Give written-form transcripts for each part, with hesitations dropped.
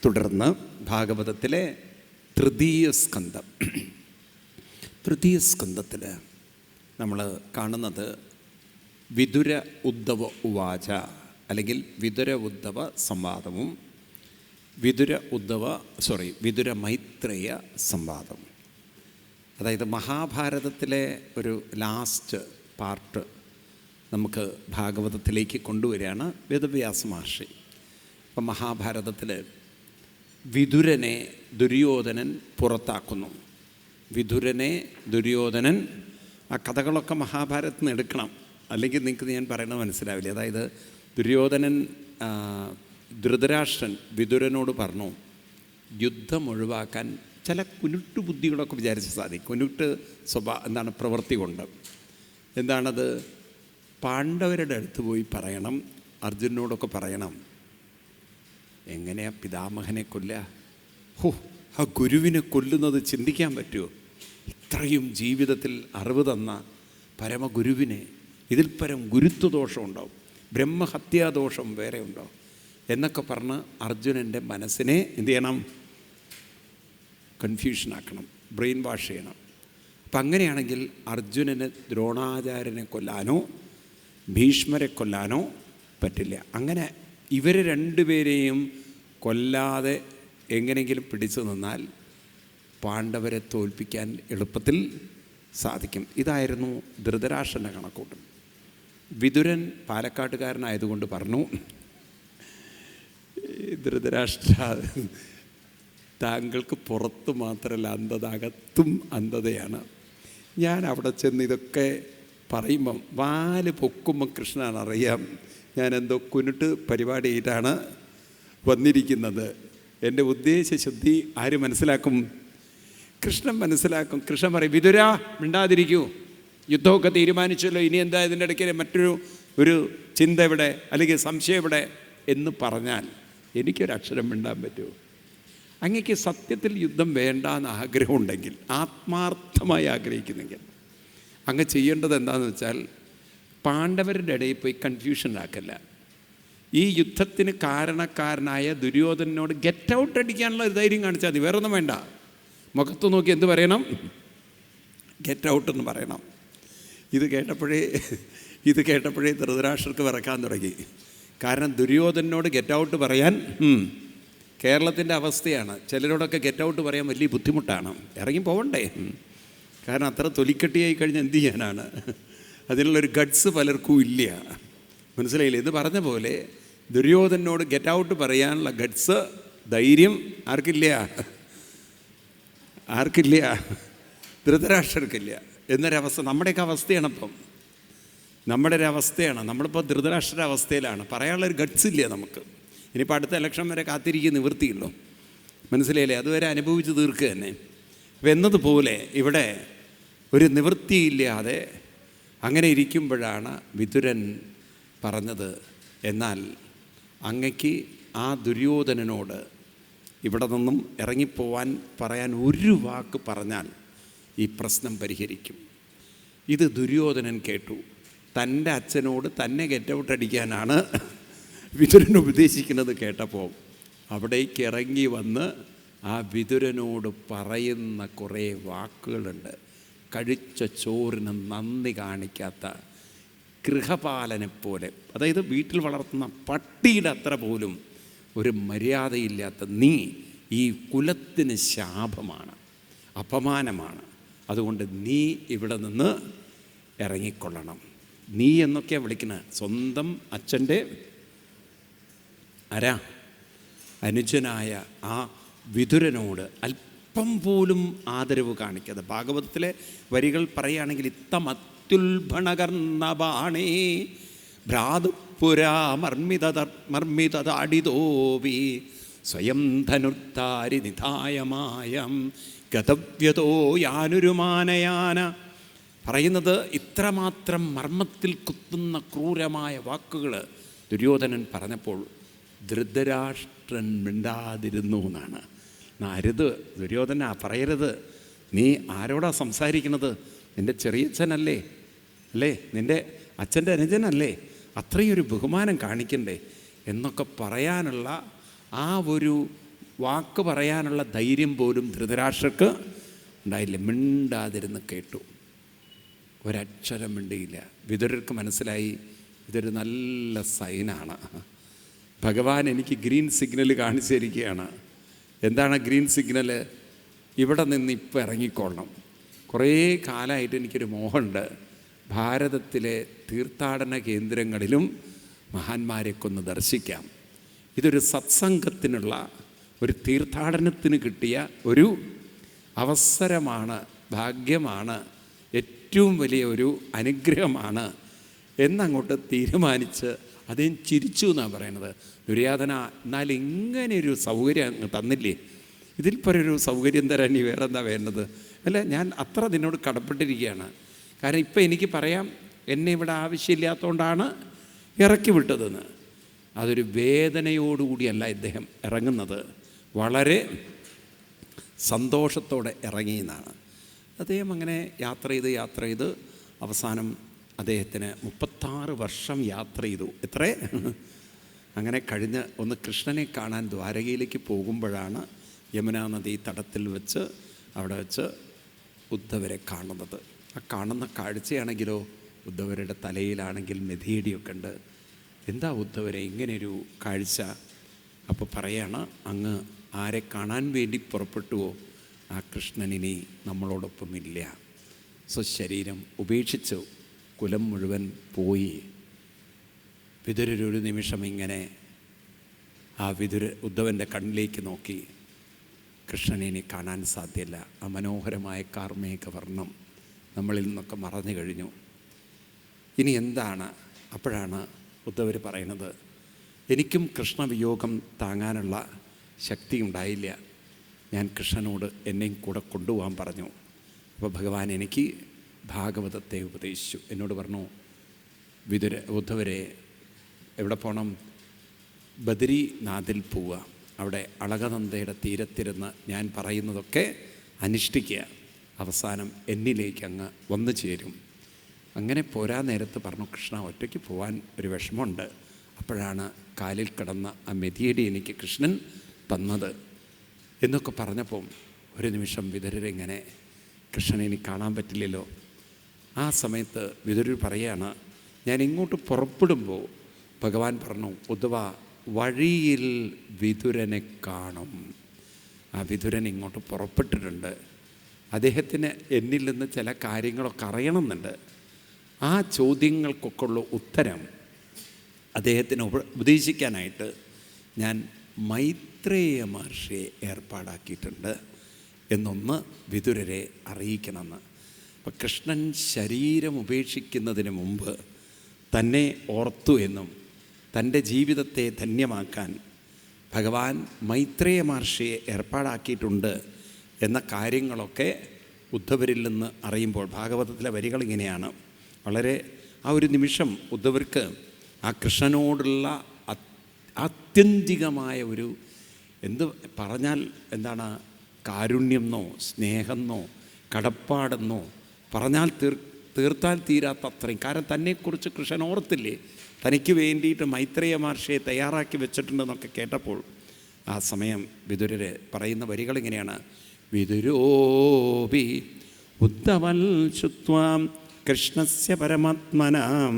തുടർന്ന് ഭാഗവതത്തിലെ തൃതീയ സ്കന്ധത്തിൽ നമ്മൾ കാണുന്നത് വിതുര ഉദ്ധവ ഉവാച അല്ലെങ്കിൽ വിതുര ഉദ്ധവ സംവാദവും വിതുര മൈത്രേയ സംവാദം. അതായത് മഹാഭാരതത്തിലെ ഒരു ലാസ്റ്റ് പാർട്ട് നമുക്ക് ഭാഗവതത്തിലേക്ക് കൊണ്ടുവരികയാണ് വേദവ്യാസ മഹർഷി. അപ്പം മഹാഭാരതത്തിൽ വിതുരനെ ദുര്യോധനൻ പുറത്താക്കുന്നു. ദുര്യോധനൻ ആ കഥകളൊക്കെ മഹാഭാരതത്തിൽ നിന്ന് എടുക്കണം, അല്ലെങ്കിൽ നിങ്ങൾക്ക് ഞാൻ പറയുന്നത് മനസ്സിലാവില്ല. അതായത് ദുര്യോധനൻ ധൃതരാഷ്ട്രൻ വിതുരനോട് പറഞ്ഞു, യുദ്ധം ഒഴിവാക്കാൻ ചില കുനുട്ട് ബുദ്ധികളൊക്കെ വിചാരിച്ച് സാധിക്കും. പ്രവൃത്തി കൊണ്ട് എന്താണത്? പാണ്ഡവരുടെ അടുത്ത് പോയി പറയണം, അർജുനോടൊക്കെ പറയണം, എങ്ങനെയാ പിതാമഹനെ കൊല്ലുക? ആ ഗുരുവിനെ കൊല്ലുന്നത് ചിന്തിക്കാൻ പറ്റുമോ? ഇത്രയും ജീവിതത്തിൽ അറിവ് തന്ന പരമഗുരുവിനെ ഇതിൽ പരം ഗുരുത്വദോഷം ഉണ്ടാവും, ബ്രഹ്മഹത്യാദോഷം വേറെ ഉണ്ടാവും എന്നൊക്കെ പറഞ്ഞ് അർജുനൻ്റെ മനസ്സിനെ എന്ത് ചെയ്യണം? കൺഫ്യൂഷനാക്കണം, ബ്രെയിൻ വാഷ് ചെയ്യണം. അപ്പം അങ്ങനെയാണെങ്കിൽ അർജുനന് ദ്രോണാചാര്യനെ കൊല്ലാനോ ഭീഷ്മരെ കൊല്ലാനോ പറ്റില്ല. അങ്ങനെ ഇവർ രണ്ടുപേരെയും കൊല്ലാതെ എങ്ങനെയെങ്കിലും പിടിച്ചു നിന്നാൽ പാണ്ഡവരെ തോൽപ്പിക്കാൻ എളുപ്പത്തിൽ സാധിക്കും. ഇതായിരുന്നു ധൃതരാഷ്ട്രൻ്റെ കണക്കൂട്ടൽ. വിതുരൻ പാലക്കാട്ടുകാരനായതുകൊണ്ട് പറഞ്ഞു, ധൃതരാഷ്ട്ര, താങ്കൾക്ക് പുറത്ത് മാത്രമല്ല അന്ധത, അകത്തും അന്ധതയാണ്. ഞാൻ അവിടെ ചെന്ന് ഇതൊക്കെ പറയുമ്പം വാല് പൊക്കുമ്പം കൃഷ്ണനറിയാം ഞാൻ എന്തോ കുരുട്ട് പരിപാടിയിട്ടാണ് വന്നിരിക്കുന്നത്. എൻ്റെ ഉദ്ദേശശുദ്ധി ആര് മനസ്സിലാക്കും? കൃഷ്ണൻ മനസ്സിലാക്കും. കൃഷ്ണൻ പറയും, വിതുരാ മിണ്ടാതിരിക്കൂ, യുദ്ധമൊക്കെ തീരുമാനിച്ചല്ലോ, ഇനി എന്താ ഇതിൻ്റെ ഇടയ്ക്ക് മറ്റൊരു ചിന്ത എവിടെ, അല്ലെങ്കിൽ സംശയം എവിടെ എന്ന് പറഞ്ഞാൽ എനിക്കൊരക്ഷരം മിണ്ടാൻ പറ്റുമോ? അങ്ങക്ക് സത്യത്തിൽ യുദ്ധം വേണ്ടാന്ന് ആഗ്രഹമുണ്ടെങ്കിൽ, ആത്മാർത്ഥമായി ആഗ്രഹിക്കുന്നെങ്കിൽ അങ്ങ് ചെയ്യേണ്ടത് എന്താണെന്ന് വെച്ചാൽ പാണ്ഡവരുടെ ഇടയിൽ പോയി കൺഫ്യൂഷനാക്കല്ല. ഈ യുദ്ധത്തിന് കാരണക്കാരനായ ദുര്യോധനനോട് ഗെറ്റ് ഔട്ട് അടിക്കാനുള്ള ഒരു ധൈര്യം കാണിച്ചാൽ മതി, വേറൊന്നും വേണ്ട. മുഖത്ത് നോക്കി എന്ത് പറയണം? ഗെറ്റ് ഔട്ട് എന്ന് പറയണം. ഇത് കേട്ടപ്പോഴേ ധൃതരാഷ്ട്രർക്ക് വിറക്കാൻ തുടങ്ങി. കാരണം ദുര്യോധനനോട് ഗെറ്റ് ഔട്ട് പറയാൻ കേരളത്തിൻ്റെ അവസ്ഥയാണ്. ചിലരോടൊക്കെ ഗെറ്റ് ഔട്ട് പറയാൻ വലിയ ബുദ്ധിമുട്ടാണ്, ഇറങ്ങി പോകണ്ടേ? കാരണം അത്ര തൊലിക്കെട്ടിയായി കഴിഞ്ഞാൽ എന്ത് ചെയ്യാനാണ്? അതിനുള്ളൊരു ഗഡ്സ് പലർക്കും ഇല്ല. മനസ്സിലായില്ലേ? ഇത് പറഞ്ഞ പോലെ ദുര്യോധനോട് ഗെറ്റ് ഔട്ട് പറയാനുള്ള ഗഡ്സ്, ധൈര്യം ആർക്കില്ല? ധൃതരാഷ്ട്രർക്കില്ല. എന്നൊരവസ്ഥ നമ്മുടെയൊക്കെ അവസ്ഥയാണ്. ഇപ്പം നമ്മുടെ ഒരു അവസ്ഥയാണ്. നമ്മളിപ്പോൾ ധൃതരാഷ്ട്ര അവസ്ഥയിലാണ്. പറയാനുള്ളൊരു ഗഡ്സ് ഇല്ല നമുക്ക്. ഇനിയിപ്പോൾ അടുത്ത ഇലക്ഷൻ വരെ കാത്തിരിക്കുക നിവൃത്തിയുള്ളൂ. മനസ്സിലായില്ലേ? അതുവരെ അനുഭവിച്ച് തീർക്കുക തന്നെ. അപ്പം എന്നതുപോലെ ഇവിടെ ഒരു നിവൃത്തിയില്ലാതെ അങ്ങനെ ഇരിക്കുമ്പോഴാണ് വിതുരൻ പറഞ്ഞത്, എന്നാൽ അങ്ങയ്ക്ക് ആ ദുര്യോധനനോട് ഇവിടെ നിന്നും ഇറങ്ങിപ്പോവാൻ പറയാൻ ഒരു വാക്ക് പറഞ്ഞാൽ ഈ പ്രശ്നം പരിഹരിക്കും. ഇത് ദുര്യോധനൻ കേട്ടു. തൻ്റെ അച്ഛനോട് തന്നെ ഗെറ്റ് ഔട്ട് അടിക്കാനാണ് വിതുരൻ ഉപദേശിക്കുന്നത് കേട്ടപ്പോൾ അവിടേക്ക് ഇറങ്ങി വന്ന് ആ വിതുരനോട് പറയുന്ന കുറേ വാക്കുകളുണ്ട്. കഴിച്ച ചോറിന് നന്ദി കാണിക്കാത്ത ഗൃഹപാലനെപ്പോലെ, അതായത് വീട്ടിൽ വളർത്തുന്ന പട്ടിയുടെ അത്ര പോലും ഒരു മര്യാദയില്ലാത്ത നീ ഈ കുലത്തിന് ശാപമാണ്, അപമാനമാണ്. അതുകൊണ്ട് നീ ഇവിടെ നിന്ന് ഇറങ്ങിക്കൊള്ളണം. നീ എന്നൊക്കെയാണ് വിളിക്കുന്നത്. സ്വന്തം അച്ഛൻ്റെ അനുജനായ ആ വിതുരനോട് അല്പം പോലും ആദരവ് കാണിക്കാതെ. ഭാഗവതത്തിലെ വരികൾ പറയുകയാണെങ്കിൽ, ഇത്തമത്യുൽഭണകർണബാണേ ഭ്രാതുപുരാമർമ്മിതതാടിതോവി സ്വയം ധനുർത്താരി നിധായമായം ഗതവ്യതോ യാനുരുമാനയാന. പറയുന്നത് ഇത്രമാത്രം മർമ്മത്തിൽ കുത്തുന്ന ക്രൂരമായ വാക്കുകൾ ദുര്യോധനൻ പറഞ്ഞപ്പോൾ ധൃതരാഷ്ട്രൻ മിണ്ടാതിരുന്നു എന്നാണ്. അരുത് ദുര്യോധന, പറയരുത്. നീ ആരോടാ സംസാരിക്കുന്നത്? നിൻ്റെ ചെറിയച്ഛനല്ലേ, അല്ലേ? നിൻ്റെ അച്ഛൻ്റെ അനുജനല്ലേ? അത്രയൊരു ബഹുമാനം കാണിക്കണ്ടേ എന്നൊക്കെ പറയാനുള്ള ആ ഒരു വാക്ക് പറയാനുള്ള ധൈര്യം പോലും ധൃതരാഷ്ട്രർക്ക് ഉണ്ടായില്ല. മിണ്ടാതിരുന്ന് കേട്ടു, ഒരക്ഷരം മിണ്ടിയില്ല. വിതുരർക്ക് മനസ്സിലായി ഇതൊരു നല്ല സൈനാണ്. ഭഗവാൻ എനിക്ക് ഗ്രീൻ സിഗ്നൽ കാണിച്ചു തരികയാണ്. എന്താണ് ഗ്രീൻ സിഗ്നൽ? ഇവിടെ നിന്ന് ഇപ്പോൾ ഇറങ്ങിക്കൊള്ളണം. കുറേ കാലമായിട്ട് എനിക്കൊരു മോഹമുണ്ട്, ഭാരതത്തിലെ തീർത്ഥാടന കേന്ദ്രങ്ങളിലും മഹാന്മാരെയൊക്കെ ഒന്ന് ദർശിക്കാം. ഇതൊരു സത്സംഗത്തിനുള്ള, ഒരു തീർത്ഥാടനത്തിന് കിട്ടിയ ഒരു അവസരമാണ്, ഭാഗ്യമാണ്, ഏറ്റവും വലിയ ഒരു അനുഗ്രഹമാണ് എന്നങ്ങോട്ട് തീരുമാനിച്ച് അദ്ദേഹം ചിരിച്ചു എന്നാണ് പറയണത്. ദുര്യാധന, എന്നാൽ ഇങ്ങനെയൊരു സൗകര്യം അങ്ങ് തന്നില്ലേ, ഇതിൽ ഒരു സൗകര്യം തരാൻ നീ വേറെ എന്താ വേണ്ടത്? അല്ല, ഞാൻ അത്ര നിന്നോട് കടപ്പെട്ടിരിക്കുകയാണ്. കാരണം ഇപ്പം എനിക്ക് പറയാം, എന്നെ ഇവിടെ ആവശ്യമില്ലാത്തതുകൊണ്ടാണ് ഇറക്കി വിട്ടതെന്ന്. അതൊരു വേദനയോടുകൂടിയല്ല ഇദ്ദേഹം ഇറങ്ങുന്നത്, വളരെ സന്തോഷത്തോടെ ഇറങ്ങിയെന്നാണ്. അദ്ദേഹം അങ്ങനെ യാത്ര ചെയ്ത് അവസാനം അദ്ദേഹത്തിന് 36 വർഷം യാത്ര ചെയ്തു. എത്ര അങ്ങനെ കഴിഞ്ഞ് ഒന്ന് കൃഷ്ണനെ കാണാൻ ദ്വാരകയിലേക്ക് പോകുമ്പോഴാണ് യമുനാ നദി തടത്തിൽ വെച്ച് അവിടെ വെച്ച് ഉദ്ധവരെ കാണുന്നത്. ആ കാണുന്ന കാഴ്ചയാണെങ്കിലോ, ഉദ്ധവരുടെ തലയിലാണെങ്കിൽ മെതിയടിയൊക്കെ ഉണ്ട്. എന്താ ഉദ്ധവരെ ഇങ്ങനെയൊരു കാഴ്ച? അപ്പോൾ പറയാണ്, അങ്ങ് ആരെ കാണാൻ വേണ്ടി പുറപ്പെട്ടുവോ ആ കൃഷ്ണനിനി നമ്മളോടൊപ്പമില്ല. സ്വശരീരം ഉപേക്ഷിച്ചു, കുലം മുഴുവൻ പോയി. വിതുരൊരു നിമിഷം ഇങ്ങനെ ആ ഉദ്ധവൻ്റെ കണ്ണിലേക്ക് നോക്കി. കൃഷ്ണനെ കാണാൻ സാധ്യമല്ല. ആ മനോഹരമായ കാർമേഘ വർണ്ണം നമ്മളിൽ നിന്നൊക്കെ മറഞ്ഞു കഴിഞ്ഞു. ഇനി എന്താണ്? അപ്പോഴാണ് ഉദ്ധവർ പറയണത്, എനിക്കും കൃഷ്ണവിയോഗം താങ്ങാനുള്ള ശക്തി ഉണ്ടായില്ല. ഞാൻ കൃഷ്ണനോട് എന്നെയും കൂടെ കൊണ്ടുപോകാൻ പറഞ്ഞു. അപ്പോൾ ഭഗവാൻ എനിക്ക് ഭാഗവതത്തെ ഉപദേശിച്ചു. എന്നോട് പറഞ്ഞു, ഉദ്ധവരെ എവിടെ പോകണം? ബദരീനാഥിൽ പോവുക. അവിടെ അളകനന്ദയുടെ തീരത്തിരുന്ന് ഞാൻ പറയുന്നതൊക്കെ അനുഷ്ഠിക്കുക. അവസാനം എന്നിലേക്ക് അങ്ങ് വന്നു ചേരും. അങ്ങനെ പോരാ നേരത്ത് പറഞ്ഞു, കൃഷ്ണ ഒറ്റയ്ക്ക് പോകാൻ ഒരു വിഷമമുണ്ട്. അപ്പോഴാണ് കാലിൽ കിടന്ന ആ മെതിയടി എനിക്ക് കൃഷ്ണൻ തന്നത് എന്നൊക്കെ പറഞ്ഞപ്പോൾ ഒരു നിമിഷം വിതുരരിങ്ങനെ, കൃഷ്ണനെ എനിക്ക് കാണാൻ പറ്റില്ലല്ലോ. ആ സമയത്ത് വിതുരർ പറയാണ്, ഞാൻ ഇങ്ങോട്ട് പുറപ്പെടുമ്പോൾ ഭഗവാൻ പറഞ്ഞു, ഉദ്ധവ വഴിയിൽ വിതുരനെ കാണും. ആ വിതുരൻ ഇങ്ങോട്ട് പുറപ്പെട്ടിട്ടുണ്ട്. അദ്ദേഹത്തിന് എന്നിൽ നിന്ന് ചില കാര്യങ്ങളൊക്കെ അറിയണമെന്നുണ്ട്. ആ ചോദ്യങ്ങൾക്കൊക്കെ ഉള്ള ഉത്തരം അദ്ദേഹത്തിന് ഉപദേശിക്കാനായിട്ട് ഞാൻ മൈത്രേയ മഹർഷിയെ ഏർപ്പാടാക്കിയിട്ടുണ്ട് എന്നൊന്ന് വിതുരരെ അറിയിക്കണമെന്ന്. അപ്പം കൃഷ്ണൻ ശരീരം ഉപേക്ഷിക്കുന്നതിന് മുമ്പ് തന്നെ ഓർത്തു എന്നും തൻ്റെ ജീവിതത്തെ ധന്യമാക്കാൻ ഭഗവാൻ മൈത്രേയ മഹർഷിയെ ഏർപ്പാടാക്കിയിട്ടുണ്ട് എന്ന കാര്യങ്ങളൊക്കെ ഉദ്ധവരിൽ നിന്ന് അറിയുമ്പോൾ, ഭാഗവതത്തിലെ വരികൾ ഇങ്ങനെയാണ്. വളരെ ആ ഒരു നിമിഷം ഉദ്ധവർക്ക് ആ കൃഷ്ണനോടുള്ള ആത്യന്തികമായ ഒരു പറഞ്ഞാൽ എന്താണ്, കാരുണ്യമെന്നോ സ്നേഹമെന്നോ കടപ്പാടെന്നോ പറഞ്ഞാൽ തീർത്താൽ തീരാത്ത അത്രയും. കാരണം തന്നെക്കുറിച്ച് കൃഷ്ണൻ ഓർത്തില്ലേ, തനിക്ക് വേണ്ടിയിട്ട് മൈത്രേയ മഹർഷിയെ തയ്യാറാക്കി വെച്ചിട്ടുണ്ടെന്നൊക്കെ കേട്ടപ്പോൾ ആ സമയം വിതുരർ പറയുന്ന വരികൾ ഇങ്ങനെയാണ്. വിതുരോപി ഉദ്ധവൽ ശുത്വാം കൃഷ്ണസ്യ പരമാത്മനാം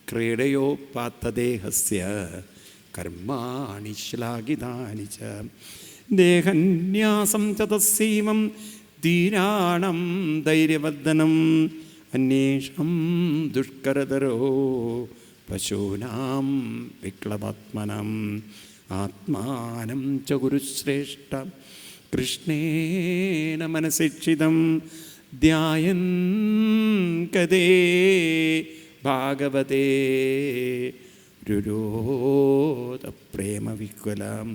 ക്രീഡയോപാത്തദേഹസ്യ കർമാണി ശ്ലാഘിതാനി ച ദേഹന്യാസം ച തസ്സീമം ധീരാണം ധൈര്യവർദ്ധനം അന്വേഷം ദുഷ്കരതരോ പശൂനാം വിക്ലവാത്മനം ആത്മാനം ച ഗുരുശ്രേഷ്ഠ കൃഷ്ണേന മനസിക്ഷിതം ധ്യായൻ കദേ ഭാഗവതേ രുരോധ പ്രേമവിക്വലം.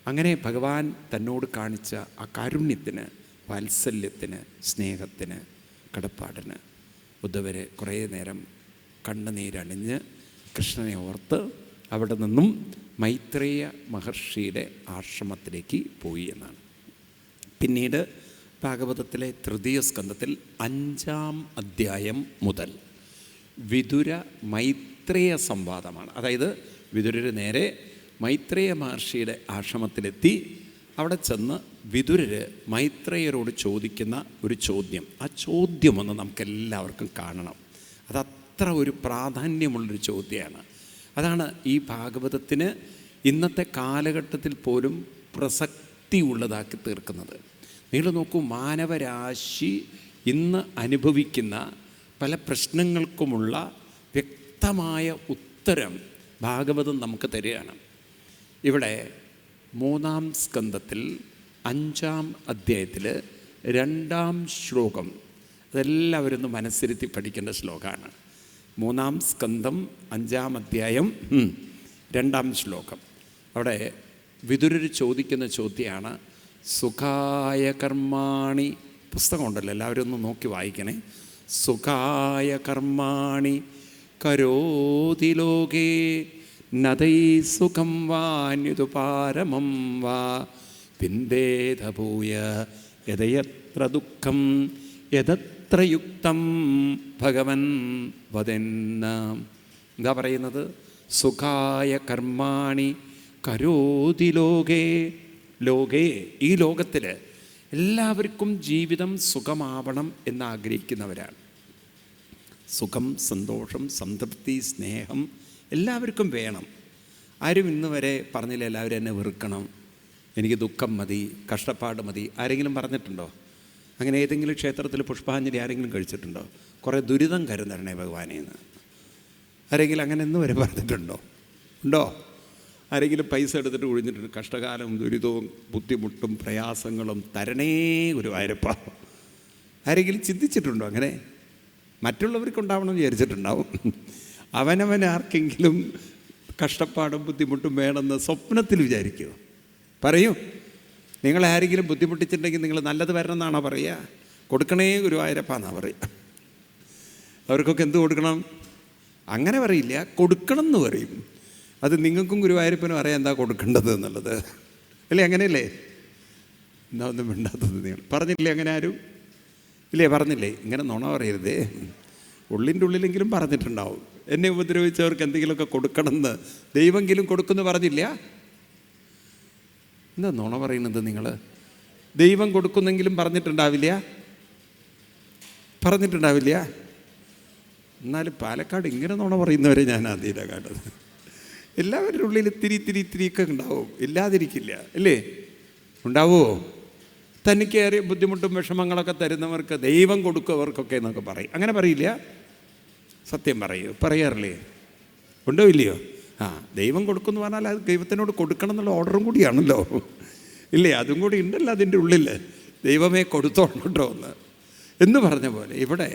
അങ്ങനെ ഭഗവാൻ തന്നോട് കാണിച്ച ആ കാരുണ്യത്തിന്, വാത്സല്യത്തിന്, സ്നേഹത്തിന്, കടപ്പാടിന് ഉദ്ധവർ കുറേ നേരം കണ്ണുനീരണിഞ്ഞ് കൃഷ്ണനെ ഓർത്ത് അവിടെ നിന്നും മൈത്രേയ മഹർഷിയുടെ ആശ്രമത്തിലേക്ക് പോയി എന്നാണ്. പിന്നീട് ഭാഗവതത്തിലെ തൃതീയ സ്കന്ധത്തിൽ 5-ാം അധ്യായം മുതൽ വിതുര മൈത്രേയ സംവാദമാണ്. അതായത് വിതുരർ നേരെ മൈത്രേയ മഹർഷിയുടെ ആശ്രമത്തിലെത്തി അവിടെ ചെന്ന് വിതുരർ മൈത്രേയരോട് ചോദിക്കുന്ന ഒരു ചോദ്യം, ആ ചോദ്യമൊന്ന് നമുക്കെല്ലാവർക്കും കാണണം. അതത്ര ഒരു പ്രാധാന്യമുള്ളൊരു ചോദ്യമാണ്. അതാണ് ഈ ഭാഗവതത്തിന് ഇന്നത്തെ കാലഘട്ടത്തിൽ പോലും പ്രസക്തി ഉള്ളതാക്കി തീർക്കുന്നത്. നിങ്ങൾ നോക്കൂ, മാനവരാശി ഇന്ന് അനുഭവിക്കുന്ന പല പ്രശ്നങ്ങൾക്കുമുള്ള വ്യക്തമായ ഉത്തരം ഭാഗവതം നമുക്ക് തരികയാണ്. ഇവിടെ 3-ാം സ്കന്ധത്തിൽ 5-ാം അധ്യായത്തിൽ 2-ാം ശ്ലോകം, അതെല്ലാവരും ഒന്ന് മനസ്സിരുത്തി പഠിക്കേണ്ട ശ്ലോകമാണ്. 3-ാം സ്കന്ധം 5-ാം അധ്യായം 2-ാം ശ്ലോകം. അവിടെ വിതുരർ ചോദിക്കുന്ന ചോദ്യമാണ്, സുഖായ കർമാണി, പുസ്തകമുണ്ടല്ലോ, എല്ലാവരും ഒന്ന് നോക്കി വായിക്കണേ. സുഖായ കർമാണി കരോതി ലോകേ നദൈ സുഖം വാന്യുതു പാരമം വാ പിന്ദേതഭൂയ യദയത്ര ദുഃഖം യദത്ര യുക്തം ഭഗവൻ വദന്ന. എന്താ പറയുന്നത്? സുഖായ കർമാണി കരോതി ലോകേ. ലോകേ, ഈ ലോകത്തിൽ എല്ലാവർക്കും ജീവിതം സുഖമാവണം എന്നാഗ്രഹിക്കുന്നവരാണ്. സുഖം, സന്തോഷം, സംതൃപ്തി, സ്നേഹം എല്ലാവർക്കും വേണം. ആരും ഇന്ന് വരെ പറഞ്ഞില്ല എല്ലാവരും എന്നെ വെറുക്കണം, എനിക്ക് ദുഃഖം മതി, കഷ്ടപ്പാട് മതി. ആരെങ്കിലും പറഞ്ഞിട്ടുണ്ടോ? അങ്ങനെ ഏതെങ്കിലും ക്ഷേത്രത്തിൽ പുഷ്പാഞ്ജലി ആരെങ്കിലും കഴിച്ചിട്ടുണ്ടോ? കുറേ ദുരിതം കരുതരണേ ഭഗവാനേന്ന് ആരെങ്കിലും അങ്ങനെ ഇന്ന് വരെ പറഞ്ഞിട്ടുണ്ടോ? ഉണ്ടോ? ആരെങ്കിലും പൈസ എടുത്തിട്ട് ഒഴിഞ്ഞിട്ടുണ്ട്, കഷ്ടകാലം, ദുരിതവും ബുദ്ധിമുട്ടും പ്രയാസങ്ങളും തരണേ ഗുരുവായൂരപ്പ? ആരെങ്കിലും ചിന്തിച്ചിട്ടുണ്ടോ അങ്ങനെ? മറ്റുള്ളവർക്കുണ്ടാവണം വിചാരിച്ചിട്ടുണ്ടാവും. അവനവൻ ആർക്കെങ്കിലും കഷ്ടപ്പാടും ബുദ്ധിമുട്ടും വേണമെന്ന് സ്വപ്നത്തിൽ വിചാരിക്കുമോ? പറയൂ. നിങ്ങളാരെങ്കിലും ബുദ്ധിമുട്ടിച്ചിട്ടുണ്ടെങ്കിൽ നിങ്ങൾ നല്ലത് വരണമെന്നാണോ പറയുക? കൊടുക്കണേ ഗുരുവായൂരപ്പ എന്നാണ് പറയുക. അവർക്കൊക്കെ എന്ത് കൊടുക്കണം? അങ്ങനെ പറയില്ല, കൊടുക്കണം എന്ന് പറയും. അത് നിങ്ങൾക്കും ഗുരുവായൂരപ്പനും അറിയാം എന്താ കൊടുക്കേണ്ടത് എന്നുള്ളത്, അല്ലേ? അങ്ങനെയല്ലേ? എന്താ ഒന്നും മിണ്ടാത്തത്? നിങ്ങൾ പറഞ്ഞില്ലേ അങ്ങനെ? ആരും ഇല്ലേ? പറഞ്ഞില്ലേ? ഇങ്ങനെ നുണ പറയരുതേ. ഉള്ളിൻ്റെ ഉള്ളിലെങ്കിലും പറഞ്ഞിട്ടുണ്ടാവും. എന്നെ ഉപദ്രവിച്ചവർക്ക് എന്തെങ്കിലുമൊക്കെ കൊടുക്കണമെന്ന് ദൈവമെങ്കിലും കൊടുക്കുമെന്ന് പറഞ്ഞില്ല? എന്താ നുണ പറയുന്നത് നിങ്ങൾ? ദൈവം കൊടുക്കുന്നെങ്കിലും പറഞ്ഞിട്ടുണ്ടാവില്ല? പറഞ്ഞിട്ടുണ്ടാവില്ല? എന്നാലും പാലക്കാട് ഇങ്ങനെ നുണ പറയുന്നവരെ ഞാൻ ആദ്യമായിട്ടാണ് കണ്ടത്. എല്ലാവരുടെ ഉള്ളിൽ ഇത്തിരിയൊക്കെ ഉണ്ടാവും, ഇല്ലാതിരിക്കില്ല, അല്ലേ? ഉണ്ടാവുമോ? തനിക്കേറെ ബുദ്ധിമുട്ടും വിഷമങ്ങളൊക്കെ തരുന്നവർക്ക് ദൈവം കൊടുക്കുന്നവർക്കൊക്കെ എന്നൊക്കെ പറയും. അങ്ങനെ പറയില്ല? സത്യം പറയൂ, പറയാറില്ലേ? ഉണ്ടോ ഇല്ലയോ? ദൈവം കൊടുക്കുമെന്ന് പറഞ്ഞാൽ അത് ദൈവത്തിനോട് കൊടുക്കണം എന്നുള്ള ഓർഡറും കൂടിയാണല്ലോ, ഇല്ലേ? അതും കൂടി ഉണ്ടല്ലോ അതിൻ്റെ ഉള്ളിൽ. ദൈവമേ കൊടുത്തോളണം കേട്ടോ എന്ന് പറഞ്ഞ പോലെ ഇവിടെ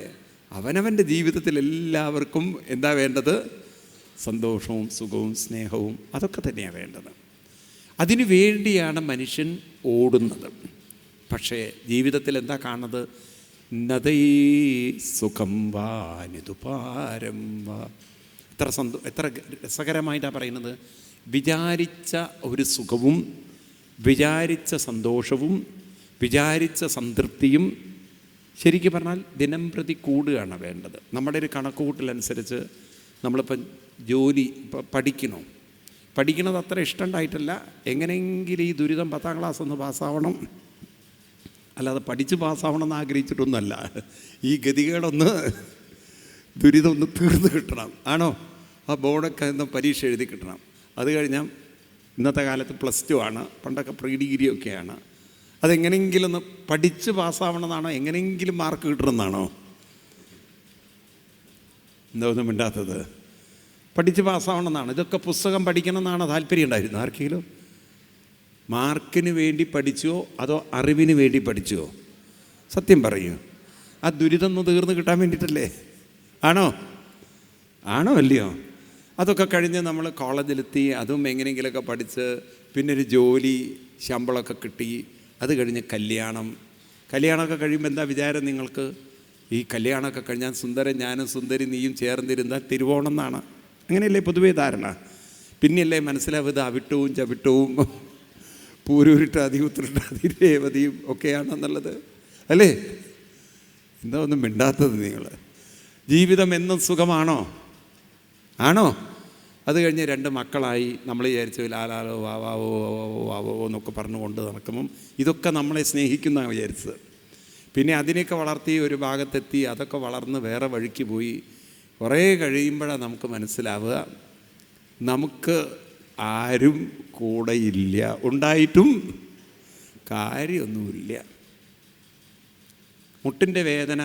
അവനവൻ്റെ ജീവിതത്തിൽ എല്ലാവർക്കും എന്താ വേണ്ടത്? സന്തോഷവും സുഖവും സ്നേഹവും അതൊക്കെ തന്നെയാണ് വേണ്ടത്. അതിനു വേണ്ടിയാണ് മനുഷ്യൻ ഓടുന്നത്. പക്ഷേ ജീവിതത്തിൽ എന്താ കാണുന്നത്? നദൈ സുഖം വാനിതുപാരം വാ. എത്ര രസകരമായിട്ടാണ് പറയുന്നത്. വിചാരിച്ച ഒരു സുഖവും വിചാരിച്ച സന്തോഷവും വിചാരിച്ച സംതൃപ്തിയും ശരിക്കും പറഞ്ഞാൽ ദിനം പ്രതി കൂടുകയാണ് വേണ്ടത്. നമ്മുടെ ഒരു കണക്കുകൂട്ടലനുസരിച്ച് നമ്മളിപ്പം ജോലി പഠിക്കണത് അത്ര ഇഷ്ടമുണ്ടായിട്ടല്ല, എങ്ങനെയെങ്കിലും ഈ ദുരിതം 10-ാം ക്ലാസ് ഒന്ന് പാസ്സാവണം, അല്ലാതെ പഠിച്ച് പാസ്സാവണം എന്ന് ആഗ്രഹിച്ചിട്ടൊന്നുമല്ല. ഈ ഗതികേടൊന്ന് ദുരിതം ഒന്ന് തീർന്നു കിട്ടണം, ആണോ? ആ ബോർഡൊക്കെ ഒന്ന് പരീക്ഷ എഴുതി കിട്ടണം. അത് കഴിഞ്ഞാൽ ഇന്നത്തെ കാലത്ത് +2 ആണ്, പണ്ടൊക്കെ പ്രീ ഡിഗ്രി ഒക്കെയാണ്. അതെങ്ങനെയെങ്കിലും ഒന്ന് പഠിച്ച് പാസ്സാവണമെന്നാണോ? എങ്ങനെയെങ്കിലും മാർക്ക് കിട്ടണമെന്നാണോ? എന്താ ഒന്നും മിണ്ടാത്തത്? പഠിച്ച് പാസ്സാവണമെന്നാണ്. ഇതൊക്കെ പുസ്തകം പഠിക്കണം എന്നാണ് താല്പര്യം ഉണ്ടായിരുന്നു ആർക്കെങ്കിലും? മാർക്കിന് വേണ്ടി പഠിച്ചുവോ അതോ അറിവിന് വേണ്ടി പഠിച്ചുവോ? സത്യം പറയൂ. ആ ദുരിതം ഒന്ന് തീർന്ന് കിട്ടാൻ വേണ്ടിയിട്ടല്ലേ? ആണോ? അല്ലയോ? അതൊക്കെ കഴിഞ്ഞ് നമ്മൾ കോളേജിലെത്തി, അതും എങ്ങനെയെങ്കിലുമൊക്കെ പഠിച്ച് പിന്നെ ഒരു ജോലി, ശമ്പളമൊക്കെ കിട്ടി, അത് കഴിഞ്ഞ് കല്യാണമൊക്കെ കഴിയുമ്പോൾ എന്താ വിചാരം നിങ്ങൾക്ക്? ഈ കല്യാണമൊക്കെ കഴിഞ്ഞാൽ സുന്ദരൻ ഞാനും സുന്ദരി നീയും ചേർന്നിരുന്നാൽ തിരുവോണം എന്നാണ്. അങ്ങനെയല്ലേ പൊതുവേ ധാരണ? പിന്നെയല്ലേ മനസ്സിലാവുന്നത് അവിട്ടവും ചവിട്ടവും പൂരുരുട്ടാതി ഉത്രട്ടാതി രേവതിയും ഒക്കെയാണെന്നുള്ളത്, അല്ലേ? എന്താ ഒന്നും മിണ്ടാത്തത് നിങ്ങൾ? ജീവിതം എന്നും സുഖമാണോ? അത് കഴിഞ്ഞ് 2 മക്കളായി. നമ്മൾ വിചാരിച്ചു ലാലാലോ വാവാവോ വാവോ എന്നൊക്കെ പറഞ്ഞുകൊണ്ട് നടക്കുമ്പം ഇതൊക്കെ നമ്മളെ സ്നേഹിക്കുന്നതാണ് വിചാരിച്ചത്. പിന്നെ അതിനെയൊക്കെ വളർത്തി ഒരു ഭാഗത്തെത്തി, അതൊക്കെ വളർന്ന് വേറെ വഴിക്ക് പോയി. കുറേ കഴിയുമ്പോഴാണ് നമുക്ക് മനസ്സിലാവുക നമുക്ക് ആരും കൂടെയില്ല, ഉണ്ടായിട്ടും കാര്യമൊന്നുമില്ല. മുട്ടിൻ്റെ വേദന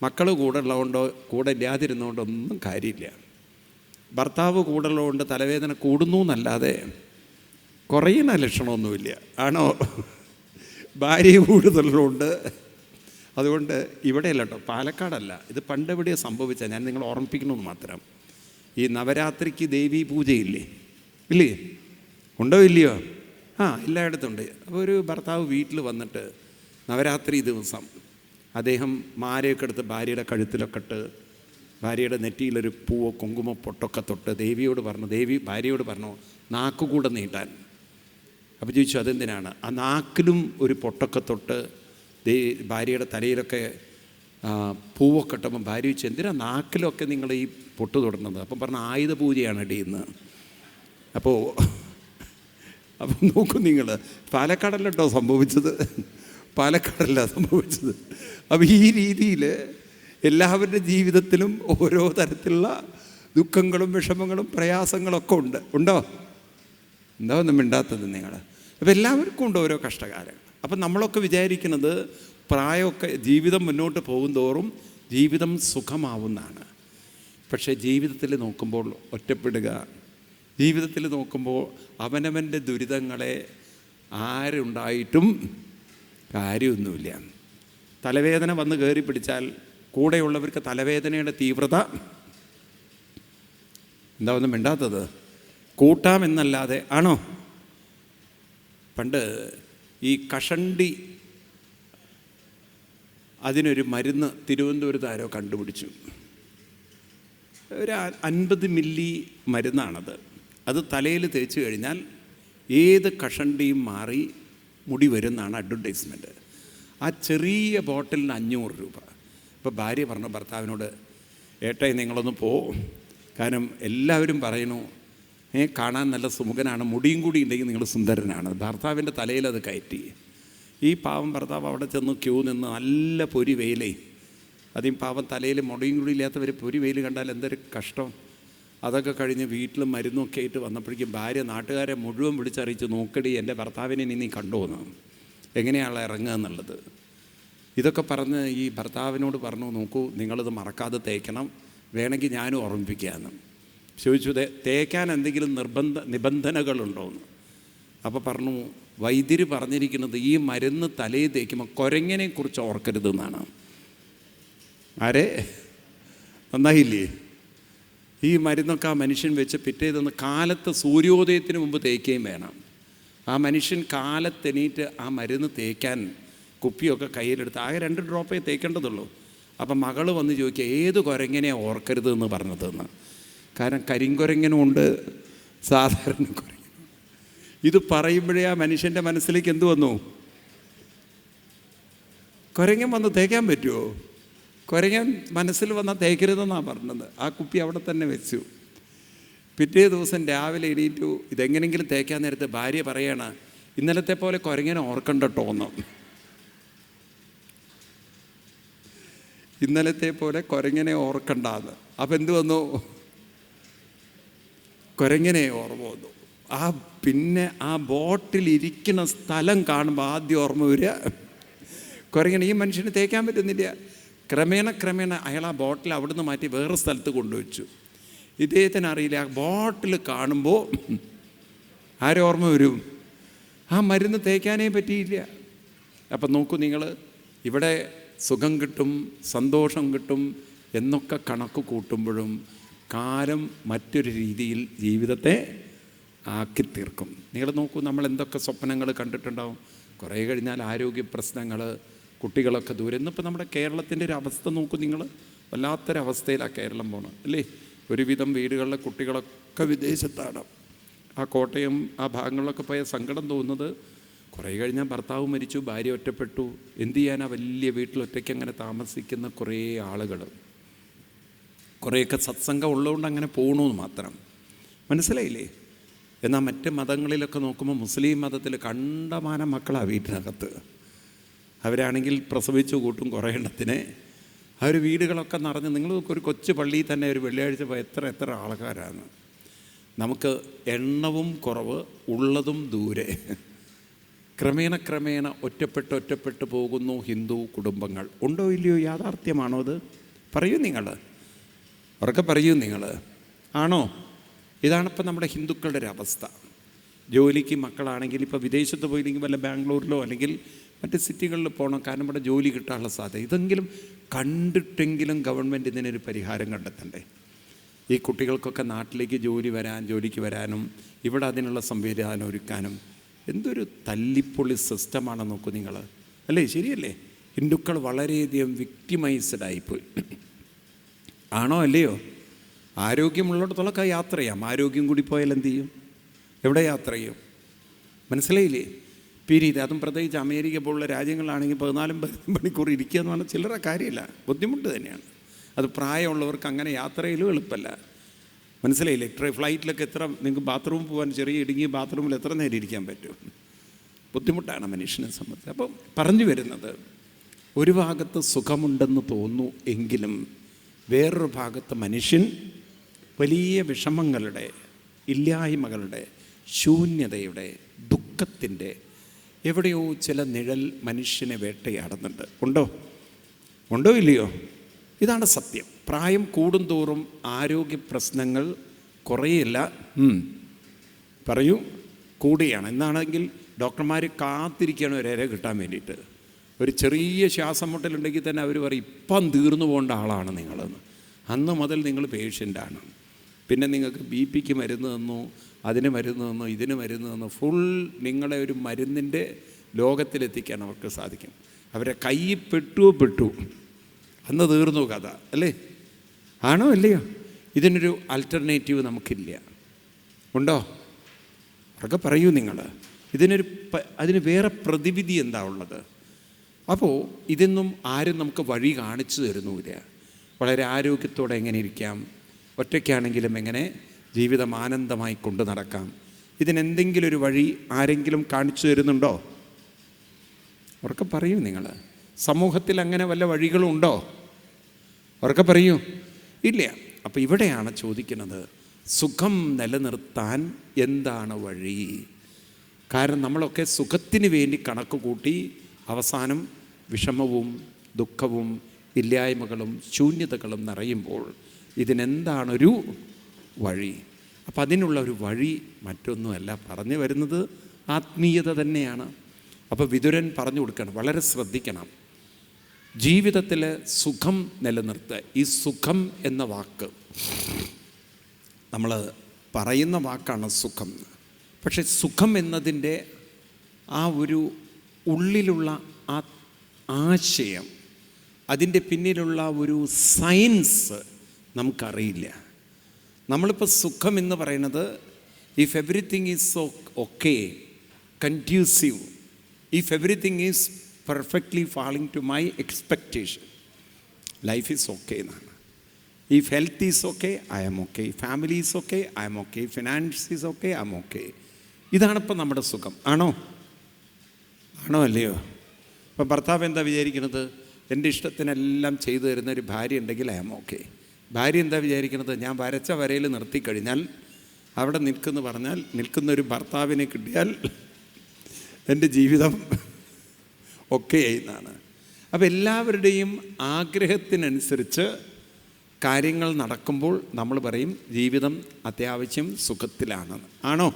മക്കൾ കൂടെ ഉള്ളതുകൊണ്ടോ കൂടെ ഇല്ലാതിരുന്നുകൊണ്ടൊന്നും കാര്യമില്ല. ഭർത്താവ് കൂടെ ഉള്ളതുകൊണ്ട് തലവേദന കൂടുന്നു എന്നല്ലാതെ കുറയുന്ന ലക്ഷണമൊന്നുമില്ല. ആണോ? ഭാര്യ കൂടുതലുണ്ട്. അതുകൊണ്ട് ഇവിടെയല്ല കേട്ടോ, പാലക്കാടല്ല, ഇത് പണ്ടെവിടെയോ സംഭവിച്ചാൽ ഞാൻ നിങ്ങളെ ഓർമ്മിപ്പിക്കണമെന്ന് മാത്രം. ഈ നവരാത്രിക്ക് ദേവീ പൂജയില്ലേ? ഇല്ലേ? ഉണ്ടോ ഇല്ലയോ? എല്ലായിടത്തുണ്ട്. അപ്പോൾ ഒരു ഭർത്താവ് വീട്ടിൽ വന്നിട്ട് നവരാത്രി ദിവസം അദ്ദേഹം മാലയൊക്കെ എടുത്ത് ഭാര്യയുടെ കഴുത്തിലൊക്കെ ഇട്ട് ഭാര്യയുടെ നെറ്റിയിലൊരു പൂവോ കുങ്കുമോ പൊട്ടൊക്കെ തൊട്ട് ദേവി ഭാര്യയോട് പറഞ്ഞു നാക്കുകൂടെ നീട്ടാൻ. അപ്പോൾ ചോദിച്ചു അതെന്തിനാണ്? ആ നാക്കിലും ഒരു പൊട്ടൊക്കെ തൊട്ട് ഭാര്യയുടെ തലയിലൊക്കെ പൂവൊക്കെ ഇട്ടപ്പം ഭാര്യ ചോദിച്ചു എന്തിനാ നാക്കിലൊക്കെ നിങ്ങൾ ഈ പൊട്ട് തൊടുന്നത്? അപ്പം പറഞ്ഞു ആയുധ പൂജയാണ് ഇടിയുന്നത്. അപ്പോൾ നോക്കൂ നിങ്ങൾ, പാലക്കാടല്ല കേട്ടോ സംഭവിച്ചത്, പാലക്കാടല്ല സംഭവിച്ചത്. അപ്പോൾ ഈ രീതിയിൽ എല്ലാവരുടെ ജീവിതത്തിലും ഓരോ തരത്തിലുള്ള ദുഃഖങ്ങളും വിഷമങ്ങളും പ്രയാസങ്ങളൊക്കെ ഉണ്ടോ? എന്താ ഒന്നും മിണ്ടാത്തത് നിങ്ങൾ? അപ്പോൾ എല്ലാവർക്കും ഉണ്ട് ഓരോ കഷ്ടകാലങ്ങൾ. അപ്പം നമ്മളൊക്കെ വിചാരിക്കുന്നത് പ്രായമൊക്കെ ജീവിതം മുന്നോട്ട് പോകുന്തോറും ജീവിതം സുഖമാവുന്നതാണ്. പക്ഷേ ജീവിതത്തിൽ നോക്കുമ്പോൾ ഒറ്റപ്പെടുക, ജീവിതത്തിൽ നോക്കുമ്പോൾ അവനവൻ്റെ ദുരിതങ്ങളെ ആരുണ്ടായിട്ടും കാര്യമൊന്നുമില്ല. തലവേദന വന്ന് കയറി പിടിച്ചാൽ കൂടെയുള്ളവർക്ക് തലവേദനയുടെ തീവ്രത എന്താ ഒന്നും മിണ്ടാത്തത്? കൂട്ടാമെന്നല്ലാതെ ആണോ? പണ്ട് ഈ കഷണ്ടി അതിനൊരു മരുന്ന് തിരുവനന്തപുരത്ത് ആരോ കണ്ടുപിടിച്ചു. ഒരു 50 മില്ലി മരുന്നാണത്. അത് തലയിൽ തേച്ച് കഴിഞ്ഞാൽ ഏത് കഷണ്ടിയും മാറി മുടി വരുന്നതാണ് അഡ്വർടൈസ്മെൻറ്റ്. ആ ചെറിയ ബോട്ടിലിന് 500 രൂപ. ഇപ്പോൾ ഭാര്യ പറഞ്ഞു ഭർത്താവിനോട്, ഏട്ടായി നിങ്ങളൊന്ന് പോവും, കാരണം എല്ലാവരും പറയണു കാണാൻ നല്ല സുമുഖനാണ്, മുടിയും കൂടി ഉണ്ടെങ്കിൽ നിങ്ങൾ സുന്ദരനാണ്. ഭർത്താവിൻ്റെ തലയിൽ അത് കയറ്റി. ഈ പാവം ഭർത്താവ് അവിടെ ചെന്ന് ക്യൂ നിന്ന് നല്ല പൊരി വെയിലേ, അതിയും പാവം തലയിൽ മുടിയും കൂടി ഇല്ലാത്തവർ പൊരി വെയിൽ കണ്ടാൽ എന്തൊരു കഷ്ടം. അതൊക്കെ കഴിഞ്ഞ് വീട്ടിൽ മരുന്നൊക്കെ ആയിട്ട് വന്നപ്പോഴേക്കും ഭാര്യ നാട്ടുകാരെ മുഴുവൻ വിളിച്ചറിയിച്ച് നോക്കടി എൻ്റെ ഭർത്താവിനെ നീ കണ്ടുവന്ന് എങ്ങനെയാണ് ഇറങ്ങുക എന്നുള്ളത്. ഇതൊക്കെ പറഞ്ഞ് ഈ ഭർത്താവിനോട് പറഞ്ഞു നോക്കൂ നിങ്ങളിത് മറക്കാതെ തേക്കണം, വേണമെങ്കിൽ ഞാനും ഓർമ്മിപ്പിക്കാമെന്ന് ചോദിച്ചു. തേക്കാൻ എന്തെങ്കിലും നിബന്ധനകളുണ്ടോയെന്ന്. അപ്പോൾ പറഞ്ഞു വൈദ്യർ പറഞ്ഞിരിക്കുന്നത് ഈ മരുന്ന് തലയിൽ തേക്കുമ്പോൾ കുരങ്ങനെ കുറിച്ച് ഓർക്കരുതെന്നാണ്. ആരെ നന്നായില്ലേ? ഈ മരുന്നൊക്കെ ആ മനുഷ്യൻ വെച്ച് പിറ്റേന്ന് കാലത്ത് സൂര്യോദയത്തിന് മുമ്പ് തേക്കുകയും വേണം. ആ മനുഷ്യൻ കാലത്തെണീറ്റ് ആ മരുന്ന് തേക്കാൻ കുപ്പിയൊക്കെ കയ്യിലെടുത്ത് ആകെ 2 ഡ്രോപ്പേ തേക്കേണ്ടതുള്ളൂ. അപ്പം മകൾ വന്ന് ചോദിക്കുക ഏത് കുരങ്ങനെ ഓർക്കരുത് എന്ന് പറഞ്ഞതെന്ന്. കാരണം കരിങ്കുരങ്ങനുമുണ്ട് സാധാരണ കുരങ്ങനും. ഇത് പറയുമ്പോഴേ ആ മനുഷ്യൻ്റെ മനസ്സിലേക്ക് എന്ത് വന്നു? കുരങ്ങൻ വന്ന് തേക്കാൻ പറ്റുമോ? കുരങ്ങൻ മനസ്സിൽ വന്നാൽ തേക്കരുതെന്നാണ് പറഞ്ഞത്. ആ കുപ്പി അവിടെ തന്നെ വെച്ചു. പിറ്റേ ദിവസം രാവിലെ എണീറ്റു. ഇതെങ്ങനെങ്കിലും തേക്കാൻ നേരത്തെ ഭാര്യ പറയണ ഇന്നലത്തെ പോലെ കുരങ്ങനെ ഓർക്കണ്ടട്ടോ എന്ന്. ഇന്നലത്തെ പോലെ കുരങ്ങനെ ഓർക്കണ്ടാന്ന്. അപ്പം എന്ത് വന്നു? കുരങ്ങനെ ഓർമ്മ വന്നു. പിന്നെ ആ ബോട്ടിലിരിക്കുന്ന സ്ഥലം കാണുമ്പോൾ ആദ്യം ഓർമ്മ വരിക കുരങ്ങനെ. ഈ മനുഷ്യന് തേക്കാൻ പറ്റുന്നില്ല. ക്രമേണ അയാൾ ആ ബോട്ടിൽ അവിടുന്ന് മാറ്റി വേറെ സ്ഥലത്ത് കൊണ്ടുവച്ചു. ഇദ്ദേഹത്തിന് അറിയില്ല, ആ ബോട്ടിൽ കാണുമ്പോൾ ആരോർമ്മ വരും? ആ മരുന്ന് തേക്കാനേ പറ്റിയില്ല. അപ്പം നോക്കൂ നിങ്ങൾ, ഇവിടെ സുഖം കിട്ടും, സന്തോഷം കിട്ടും എന്നൊക്കെ കണക്ക് കൂട്ടുമ്പോഴും കാലം മറ്റൊരു രീതിയിൽ ജീവിതത്തെ ആക്കി തീർക്കും. നിങ്ങൾ നോക്കൂ, നമ്മൾ എന്തൊക്കെ സ്വപ്നങ്ങൾ കണ്ടിട്ടുണ്ടാവും. കുറേ കഴിഞ്ഞാൽ ആരോഗ്യ പ്രശ്നങ്ങൾ, കുട്ടികളൊക്കെ ദൂരെ. ഇന്നിപ്പോൾ നമ്മുടെ കേരളത്തിൻ്റെ ഒരു അവസ്ഥ നോക്കൂ നിങ്ങൾ, വല്ലാത്തൊരവസ്ഥയിലാണ് കേരളം പോകണം അല്ലേ? ഒരുവിധം വീടുകളിലെ കുട്ടികളൊക്കെ വിദേശത്താണ്. ആ കോട്ടയം ആ ഭാഗങ്ങളിലൊക്കെ പോയ സങ്കടം തോന്നുന്നത്, കുറേ കഴിഞ്ഞാൽ ഭർത്താവ് മരിച്ചു, ഭാര്യ ഒറ്റപ്പെട്ടു. എന്തു ചെയ്യാനാ? വലിയ വീട്ടിൽ ഒറ്റയ്ക്ക് അങ്ങനെ താമസിക്കുന്ന കുറേ ആളുകൾ. കുറേയൊക്കെ സത്സംഗം ഉള്ളതുകൊണ്ട് അങ്ങനെ പോകണമെന്ന് മാത്രം. മനസ്സിലായില്ലേ? എന്നാൽ മറ്റ് മതങ്ങളിലൊക്കെ നോക്കുമ്പോൾ മുസ്ലിം മതത്തിൽ കണ്ടമാനം മക്കളാണ് വീട്ടിനകത്ത്. അവരാണെങ്കിൽ പ്രസവിച്ചു കൂട്ടും കുറേ എണ്ണത്തിനെ. അവർ വീടുകളൊക്കെ നിറഞ്ഞ്, നിങ്ങൾ ഒരു കൊച്ചു പള്ളിയിൽ തന്നെ ഒരു വെള്ളിയാഴ്ച പോയി എത്ര ആൾക്കാരാണ്. നമുക്ക് എണ്ണവും കുറവ്, ഉള്ളതും ദൂരെ. ക്രമേണ ഒറ്റപ്പെട്ട് പോകുന്നു ഹിന്ദു കുടുംബങ്ങൾ. ഉണ്ടോ ഇല്ലയോ? യാഥാർത്ഥ്യമാണോ അത്? പറയൂ നിങ്ങൾ, ഉറക്കെ പറയൂ നിങ്ങൾ. ആണോ? ഇതാണിപ്പോൾ നമ്മുടെ ഹിന്ദുക്കളുടെ ഒരു അവസ്ഥ. ജോലിക്ക് മക്കളാണെങ്കിൽ ഇപ്പോൾ വിദേശത്ത് പോയില്ലെങ്കിൽ വല്ല ബാംഗ്ലൂരിലോ അല്ലെങ്കിൽ മറ്റ് സിറ്റികളിൽ പോകണം, കാരണം ഇവിടെ ജോലി കിട്ടാനുള്ള സാധ്യത. ഇതെങ്കിലും കണ്ടിട്ടെങ്കിലും ഗവൺമെൻറ് ഇതിനൊരു പരിഹാരം കണ്ടെത്തണ്ടേ? ഈ കുട്ടികൾക്കൊക്കെ നാട്ടിലേക്ക് ജോലിക്ക് വരാനും ഇവിടെ അതിനുള്ള സംവിധാനം ഒരുക്കാനും എന്തൊരു തല്ലിപ്പൊളി സിസ്റ്റമാണെന്ന് നോക്കൂ നിങ്ങൾ. അല്ലേ? ശരിയല്ലേ? ഹിന്ദുക്കൾ വളരെയധികം വിക്ടിമൈസ്ഡായിപ്പോയി. ആണോ അല്ലയോ? ആരോഗ്യമുള്ളിടത്തോളൊക്കെ യാത്ര ചെയ്യാം. ആരോഗ്യം കൂടി പോയാൽ എന്ത് ചെയ്യും? എവിടെ യാത്ര ചെയ്യും? മനസ്സിലായില്ലേ? പിരീത്. അതും പ്രത്യേകിച്ച് അമേരിക്ക പോലുള്ള രാജ്യങ്ങളാണെങ്കിൽ 14 മണിക്കൂർ ഇരിക്കുക എന്ന് പറഞ്ഞാൽ ചില്ലറ കാര്യമില്ല, ബുദ്ധിമുട്ട് തന്നെയാണ്. അത് പ്രായമുള്ളവർക്ക് അങ്ങനെ യാത്ര ചെയ്യലും എളുപ്പമല്ല. മനസ്സിലായില്ലേ? ഫ്ലൈറ്റിലൊക്കെ നിങ്ങൾക്ക് ബാത്റൂമിൽ പോകാൻ ചെറിയ ഇടുങ്ങിയ ബാത്റൂമിൽ എത്ര നേരം ഇരിക്കാൻ പറ്റും? ബുദ്ധിമുട്ടാണ് മനുഷ്യനെ സംബന്ധിച്ച്. അപ്പം പറഞ്ഞു വരുന്നത്, ഒരു ഭാഗത്ത് സുഖമുണ്ടെന്ന് തോന്നുന്നു എങ്കിലും വേറൊരു ഭാഗത്ത് മനുഷ്യൻ വലിയ വിഷമങ്ങളുടെ, ഇല്ലായ്മകളുടെ, ശൂന്യതയുടെ, ദുഃഖത്തിൻ്റെ എവിടെയോ ചില നിഴൽ മനുഷ്യനെ വേട്ടയാടുന്നുണ്ട്. ഉണ്ടോ ഇല്ലയോ? ഇതാണ് സത്യം. പ്രായം കൂടുന്തോറും ആരോഗ്യ പ്രശ്നങ്ങൾ കുറേയല്ല, പറയൂ, കൂടുകയാണ്. എന്നാണെങ്കിൽ ഡോക്ടർമാർ കാത്തിരിക്കുകയാണ് ഒരു ഇര കിട്ടാൻ വേണ്ടിയിട്ട്. ഒരു ചെറിയ ശ്വാസം മുട്ടലുണ്ടെങ്കിൽ തന്നെ അവർ പറയും ഇപ്പം തീർന്നു പോകേണ്ട ആളാണ് നിങ്ങളെന്ന്. അന്ന് മുതൽ നിങ്ങൾ പേഷ്യൻ്റാണ്. പിന്നെ നിങ്ങൾക്ക് BP മരുന്ന് തന്നു, അതിന് മരുന്ന് തന്നു, ഇതിന് മരുന്ന് തന്നു. ഫുൾ നിങ്ങളെ ഒരു മരുന്നിൻ്റെ ലോകത്തിലെത്തിക്കാൻ അവർക്ക് സാധിക്കും. അവരെ കയ്യിൽ പെട്ടു, അന്ന് തീർന്നു കഥ. അല്ലേ? ആണോ അല്ലയോ? ഇതിനൊരു ആൾട്ടർനേറ്റീവ് നമുക്കില്ല. ഉണ്ടോ? അവർക്ക് പറയൂ നിങ്ങൾ. അതിന് വേറെ പ്രതിവിധി എന്താ ഉള്ളത്? അപ്പോൾ ഇതൊന്നും ആരും നമുക്ക് വഴി കാണിച്ചു തരുന്നുമില്ല. വളരെ ആരോഗ്യത്തോടെ എങ്ങനെ ഇരിക്കാം, ഒറ്റയ്ക്കാണെങ്കിലും എങ്ങനെ ജീവിതം ആനന്ദമായി കൊണ്ടു നടക്കാം, ഇതിനെന്തെങ്കിലും ഒരു വഴി ആരെങ്കിലും കാണിച്ചു തരുന്നുണ്ടോ? അവർക്ക് പറയൂ നിങ്ങൾ. സമൂഹത്തിൽ അങ്ങനെ വല്ല വഴികളും ഉണ്ടോ? അവർക്ക് പറയൂ. ഇല്ല. അപ്പോൾ ഇവിടെയാണ് ചോദിക്കുന്നത്, സുഖം നിലനിർത്താൻ എന്താണ് വഴി? കാരണം നമ്മളൊക്കെ സുഖത്തിന് വേണ്ടി കണക്ക് കൂട്ടി അവസാനം വിഷമവും ദുഃഖവും ഇല്ലായ്മകളും ശൂന്യതകളും നിറയുമ്പോൾ ഇതിനെന്താണൊരു വഴി? അപ്പം അതിനുള്ള ഒരു വഴി മറ്റൊന്നുമല്ല, പറഞ്ഞു വരുന്നത് ആത്മീയത തന്നെയാണ്. അപ്പോൾ വിതുരൻ പറഞ്ഞു കൊടുക്കണം, വളരെ ശ്രദ്ധിക്കണം. ജീവിതത്തിൽ സുഖം നിലനിർത്തുക. ഈ സുഖം എന്ന വാക്ക് നമ്മൾ പറയുന്ന വാക്കാണ് സുഖം. പക്ഷെ സുഖം എന്നതിൻ്റെ ആ ഒരു ഉള്ളിലുള്ള ആ ആശയം, അതിൻ്റെ പിന്നിലുള്ള ഒരു സയൻസ് നമുക്കറിയില്ല. നമ്മളിപ്പോൾ സുഖം എന്ന് പറയുന്നത് if everything is okay, conducive, if everything is perfectly falling to my expectation, life is okay എന്നാണ്. If health is okay, I am okay. Family is okay, I am okay. Finance is okay, I am okay. ഇതാണിപ്പോൾ നമ്മുടെ സുഖം. ആണോ അല്ലയോ? ഇപ്പം ഭർത്താവ് എന്താ വിചാരിക്കുന്നത്? എൻ്റെ ഇഷ്ടത്തിനെല്ലാം ചെയ്തു തരുന്ന ഒരു ഭാര്യ ഉണ്ടെങ്കിൽ ഐ ആം ഓക്കെ. ഭാര്യ എന്താ വിചാരിക്കുന്നത്? ഞാൻ വരച്ച വരയിൽ നിർത്തിക്കഴിഞ്ഞാൽ, അവിടെ നിൽക്കുന്ന ഒരു ഭർത്താവിനെ കിട്ടിയാൽ എൻ്റെ ജീവിതം ഒക്കെ എന്നാണ്. അപ്പോൾ എല്ലാവരുടെയും ആഗ്രഹത്തിനനുസരിച്ച് കാര്യങ്ങൾ നടക്കുമ്പോൾ നമ്മൾ പറയും ജീവിതം അത്യാവശ്യം സുഖത്തിലാണെന്ന്. ആണോ?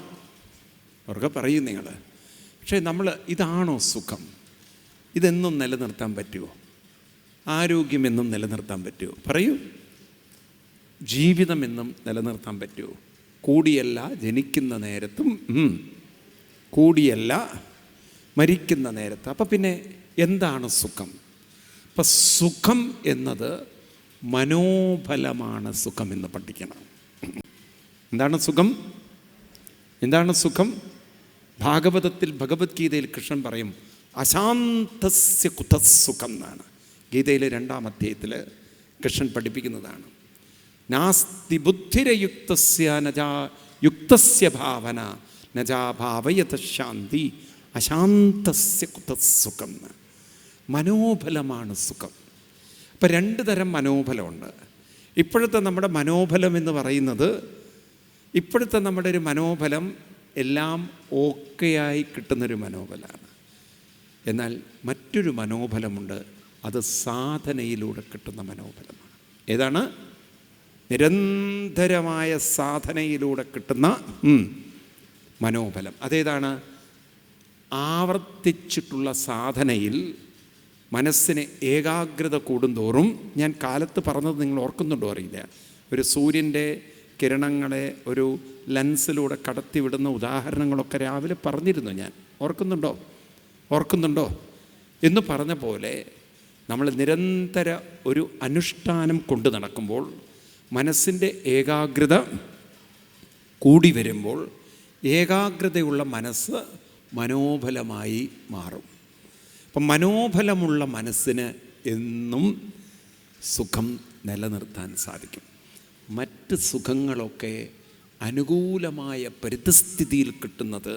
അവർക്ക് പറയും നിങ്ങൾ. പക്ഷേ ഇതാണോ സുഖം? ഇതെന്നും നിലനിർത്താൻ പറ്റുമോ? ആരോഗ്യമെന്നും നിലനിർത്താൻ പറ്റുമോ? പറയൂ. ജീവിതമെന്നും നിലനിർത്താൻ പറ്റുമോ? കൂടിയല്ല ജനിക്കുന്ന നേരത്തും കൂടിയല്ല മരിക്കുന്ന നേരത്ത്. അപ്പം പിന്നെ എന്താണ് സുഖം? അപ്പം സുഖം എന്നത് മനോബലമാണ്. സുഖം എന്ന് പഠിക്കണം. എന്താണ് സുഖം? ഭാഗവതത്തിൽ, ഭഗവത്ഗീതയിൽ കൃഷ്ണൻ പറയും അശാന്തസ്യ കുതസുഖം എന്നാണ്. ഗീതയിലെ 2-ാം അധ്യായത്തിൽ കൃഷ്ണൻ പഠിപ്പിക്കുന്നതാണ്. നാസ്തി ബുദ്ധിരയുക്തസ്യ നജാ യുക്തസ്യ ഭാവന നജാഭാവയത ശാന്തി അശാന്തസ്യ കുതസുഖം. മനോബലമാണ് സുഖം. അപ്പം 2 തരം മനോബലമുണ്ട്. ഇപ്പോഴത്തെ നമ്മുടെ മനോബലം എന്ന് പറയുന്നത്, ഇപ്പോഴത്തെ നമ്മുടെ ഒരു മനോബലം എല്ലാം ഓക്കെയായി കിട്ടുന്നൊരു മനോബലമാണ്. എന്നാൽ മറ്റൊരു മനോബലമുണ്ട്, അത് സാധനയിലൂടെ കിട്ടുന്ന മനോബലമാണ്. ഏതാണ്? നിരന്തരമായ സാധനയിലൂടെ കിട്ടുന്ന മനോബലം. അതേതാണ്? ആവർത്തിച്ചിട്ടുള്ള സാധനയിൽ മനസ്സിന് ഏകാഗ്രത കൂടുന്തോറും, ഞാൻ കാലത്ത് പറഞ്ഞത് നിങ്ങൾ ഓർക്കുന്നുണ്ടോ അറിയില്ല, ഒരു സൂര്യൻ്റെ കിരണങ്ങളെ ഒരു ലെൻസിലൂടെ കടത്തിവിടുന്ന ഉദാഹരണങ്ങളൊക്കെ രാവിലെ പറഞ്ഞിരുന്നു ഞാൻ. ഓർക്കുന്നുണ്ടോ എന്ന് പറഞ്ഞ പോലെ നമ്മൾ നിരന്തര ഒരു അനുഷ്ഠാനം കൊണ്ട് നടക്കുമ്പോൾ മനസ്സിൻ്റെ ഏകാഗ്രത കൂടി വരുമ്പോൾ ഏകാഗ്രതയുള്ള മനസ്സ് മനോബലമായി മാറും. അപ്പം മനോബലമുള്ള മനസ്സിന് എന്നും സുഖം നിലനിർത്താൻ സാധിക്കും. മറ്റ് സുഖങ്ങളൊക്കെ അനുകൂലമായ പരിതസ്ഥിതിയിൽ കിട്ടുന്നത്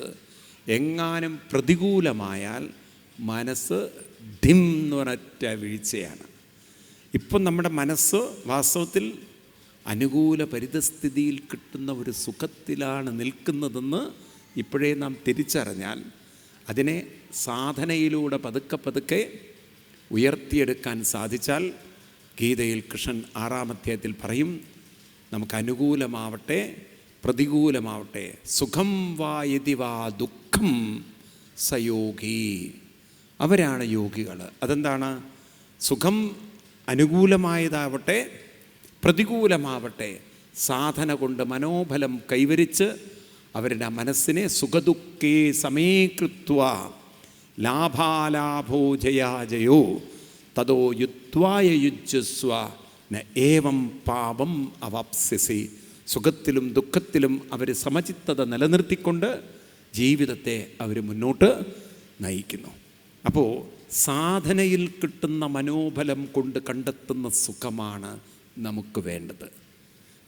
എങ്ങാനും പ്രതികൂലമായാൽ മനസ്സ് ധിം എന്ന് പറഞ്ഞ വീഴ്ചയാണ്. ഇപ്പം നമ്മുടെ മനസ്സ് വാസ്തവത്തിൽ അനുകൂല പരിതസ്ഥിതിയിൽ കിട്ടുന്ന ഒരു സുഖത്തിലാണ് നിൽക്കുന്നതെന്ന് ഇപ്പോഴേ നാം തിരിച്ചറിഞ്ഞാൽ അതിനെ സാധനയിലൂടെ പതുക്കെ ഉയർത്തിയെടുക്കാൻ സാധിച്ചാൽ, ഗീതയിൽ കൃഷ്ണൻ 6-ാം അധ്യായത്തിൽ പറയും, നമുക്ക് അനുകൂലമാവട്ടെ പ്രതികൂലമാവട്ടെ, സുഖം വാ യതി വാ ദുഃഖം സയോഗി, അവരാണ് യോഗികൾ. അതെന്താണ്? സുഖം അനുകൂലമായതാവട്ടെ പ്രതികൂലമാവട്ടെ, സാധന കൊണ്ട് മനോബലം കൈവരിച്ച് അവരുടെ മനസ്സിനെ സുഖദുഃഖേ സമീകൃത്വ ലാഭാലാഭോ ജയാജയോ തതോ യുദ്ധ്വായ യുജ്യസ്വ ന ഏവം പാപം അവാപ്സ്യസി. സുഖത്തിലും ദുഃഖത്തിലും അവർ സമചിത്തത നിലനിർത്തിക്കൊണ്ട് ജീവിതത്തെ അവർ മുന്നോട്ട് നയിക്കുന്നു. അപ്പോൾ സാധനയിൽ കിട്ടുന്ന മനോബലം കൊണ്ട് കണ്ടെത്തുന്ന സുഖമാണ് നമുക്ക് വേണ്ടത്.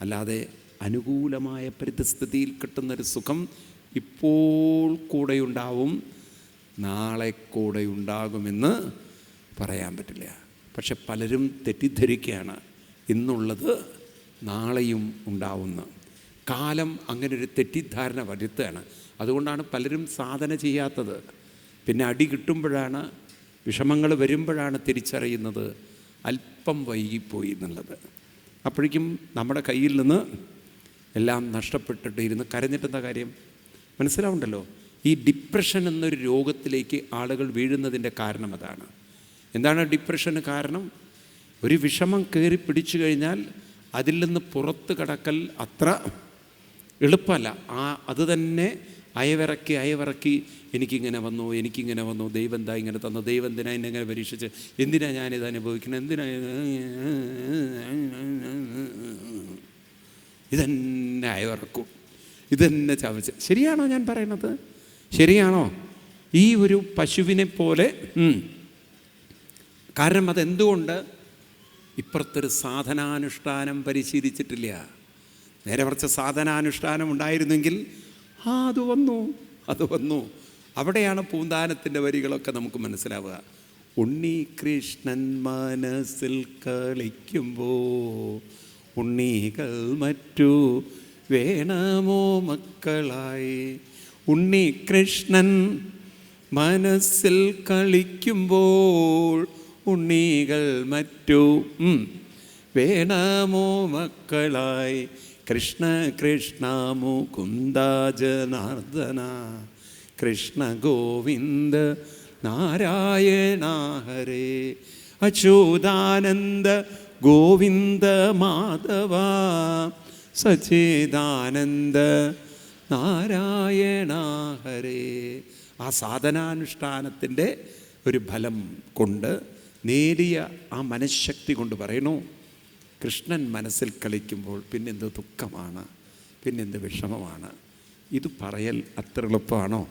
അല്ലാതെ അനുകൂലമായ പരിതസ്ഥിതിയിൽ കിട്ടുന്നൊരു സുഖം ഇപ്പോൾ കൂടെയുണ്ടാവും, നാളെ കൂടെയുണ്ടാകുമെന്ന് പറയാൻ പറ്റില്ല. പക്ഷെ പലരും തെറ്റിദ്ധരിക്കുകയാണ്, ഇന്നുള്ളത് നാളെയും ഉണ്ടാവുന്ന. കാലം അങ്ങനെ ഒരു തെറ്റിദ്ധാരണ വരുത്തുകയാണ്. അതുകൊണ്ടാണ് പലരും സാധന ചെയ്യാത്തത്. പിന്നെ അടി കിട്ടുമ്പോഴാണ്, വിഷമങ്ങൾ വരുമ്പോഴാണ് തിരിച്ചറിയുന്നത് അല്പം വൈകിപ്പോയി എന്നുള്ളത്. അപ്പോഴേക്കും നമ്മുടെ കയ്യിൽ നിന്ന് എല്ലാം നഷ്ടപ്പെട്ടിട്ട് ഇരുന്ന് കരഞ്ഞിട്ടെന്താ കാര്യം? മനസ്സിലാവുണ്ടല്ലോ. ഈ ഡിപ്രഷൻ എന്നൊരു രോഗത്തിലേക്ക് ആളുകൾ വീഴുന്നതിൻ്റെ കാരണം അതാണ്. എന്താണ് ഡിപ്രഷന് കാരണം? ഒരു വിഷമം കയറി പിടിച്ചു കഴിഞ്ഞാൽ അതിൽ നിന്ന് പുറത്ത് കടക്കൽ അത്ര എളുപ്പമല്ല. അത് തന്നെ അയവിറക്കി എനിക്കിങ്ങനെ വന്നു, ദൈവം എന്താ ഇങ്ങനെ തന്നു, ദൈവം എന്തിനാ എന്നെങ്ങനെ പരീക്ഷിച്ച്, എന്തിനാ ഞാനിത് അനുഭവിക്കണം, എന്തിനാ ഇതെന്നെ അയവിറക്കും, ഇതെന്നെ ചവച്ച്. ശരിയാണോ ഞാൻ പറയണത്? ശരിയാണോ? ഈ ഒരു പശുവിനെ പോലെ. കാരണം അതെന്തുകൊണ്ട്? ഇപ്പുറത്തൊരു സാധനാനുഷ്ഠാനം പരിശീലിച്ചിട്ടില്ല. നേരെ മറിച്ച് സാധനാനുഷ്ഠാനം ഉണ്ടായിരുന്നെങ്കിൽ അത് വന്നു. അവിടെയാണ് പൂന്താനത്തിൻ്റെ വരികളൊക്കെ നമുക്ക് മനസ്സിലാവുക. ഉണ്ണി കൃഷ്ണൻ മനസ്സിൽ കളിക്കുമ്പോൾ ഉണ്ണികൾ മറ്റു വേണമോ മക്കളായി. ഉണ്ണി കൃഷ്ണൻ മനസ്സിൽ കളിക്കുമ്പോൾ ഉണ്ണികൾ മറ്റു വേണമോ മക്കളായി. കൃഷ്ണ കൃഷ്ണ മുകുന്ദ ജനാർദ്ദന കൃഷ്ണ ഗോവിന്ദ നാരായണ ഹരേ. അച്യുതാനന്ദ ഗോവിന്ദ മാധവ സച്ചിദാനന്ദ നാരായണ ഹരേ. ആ സാധനാനുഷ്ഠാനത്തിൻ്റെ ഒരു ഫലം കൊണ്ട്, നേരിയ ആ മനഃശക്തി കൊണ്ട് പറയണു, കൃഷ്ണൻ മനസ്സിൽ കളിക്കുമ്പോൾ പിന്നെന്ത് ദുഃഖമാണ്, പിന്നെന്ത് വിഷമമാണ്. ഇത് പറയൽ അത്ര എളുപ്പമാണോ?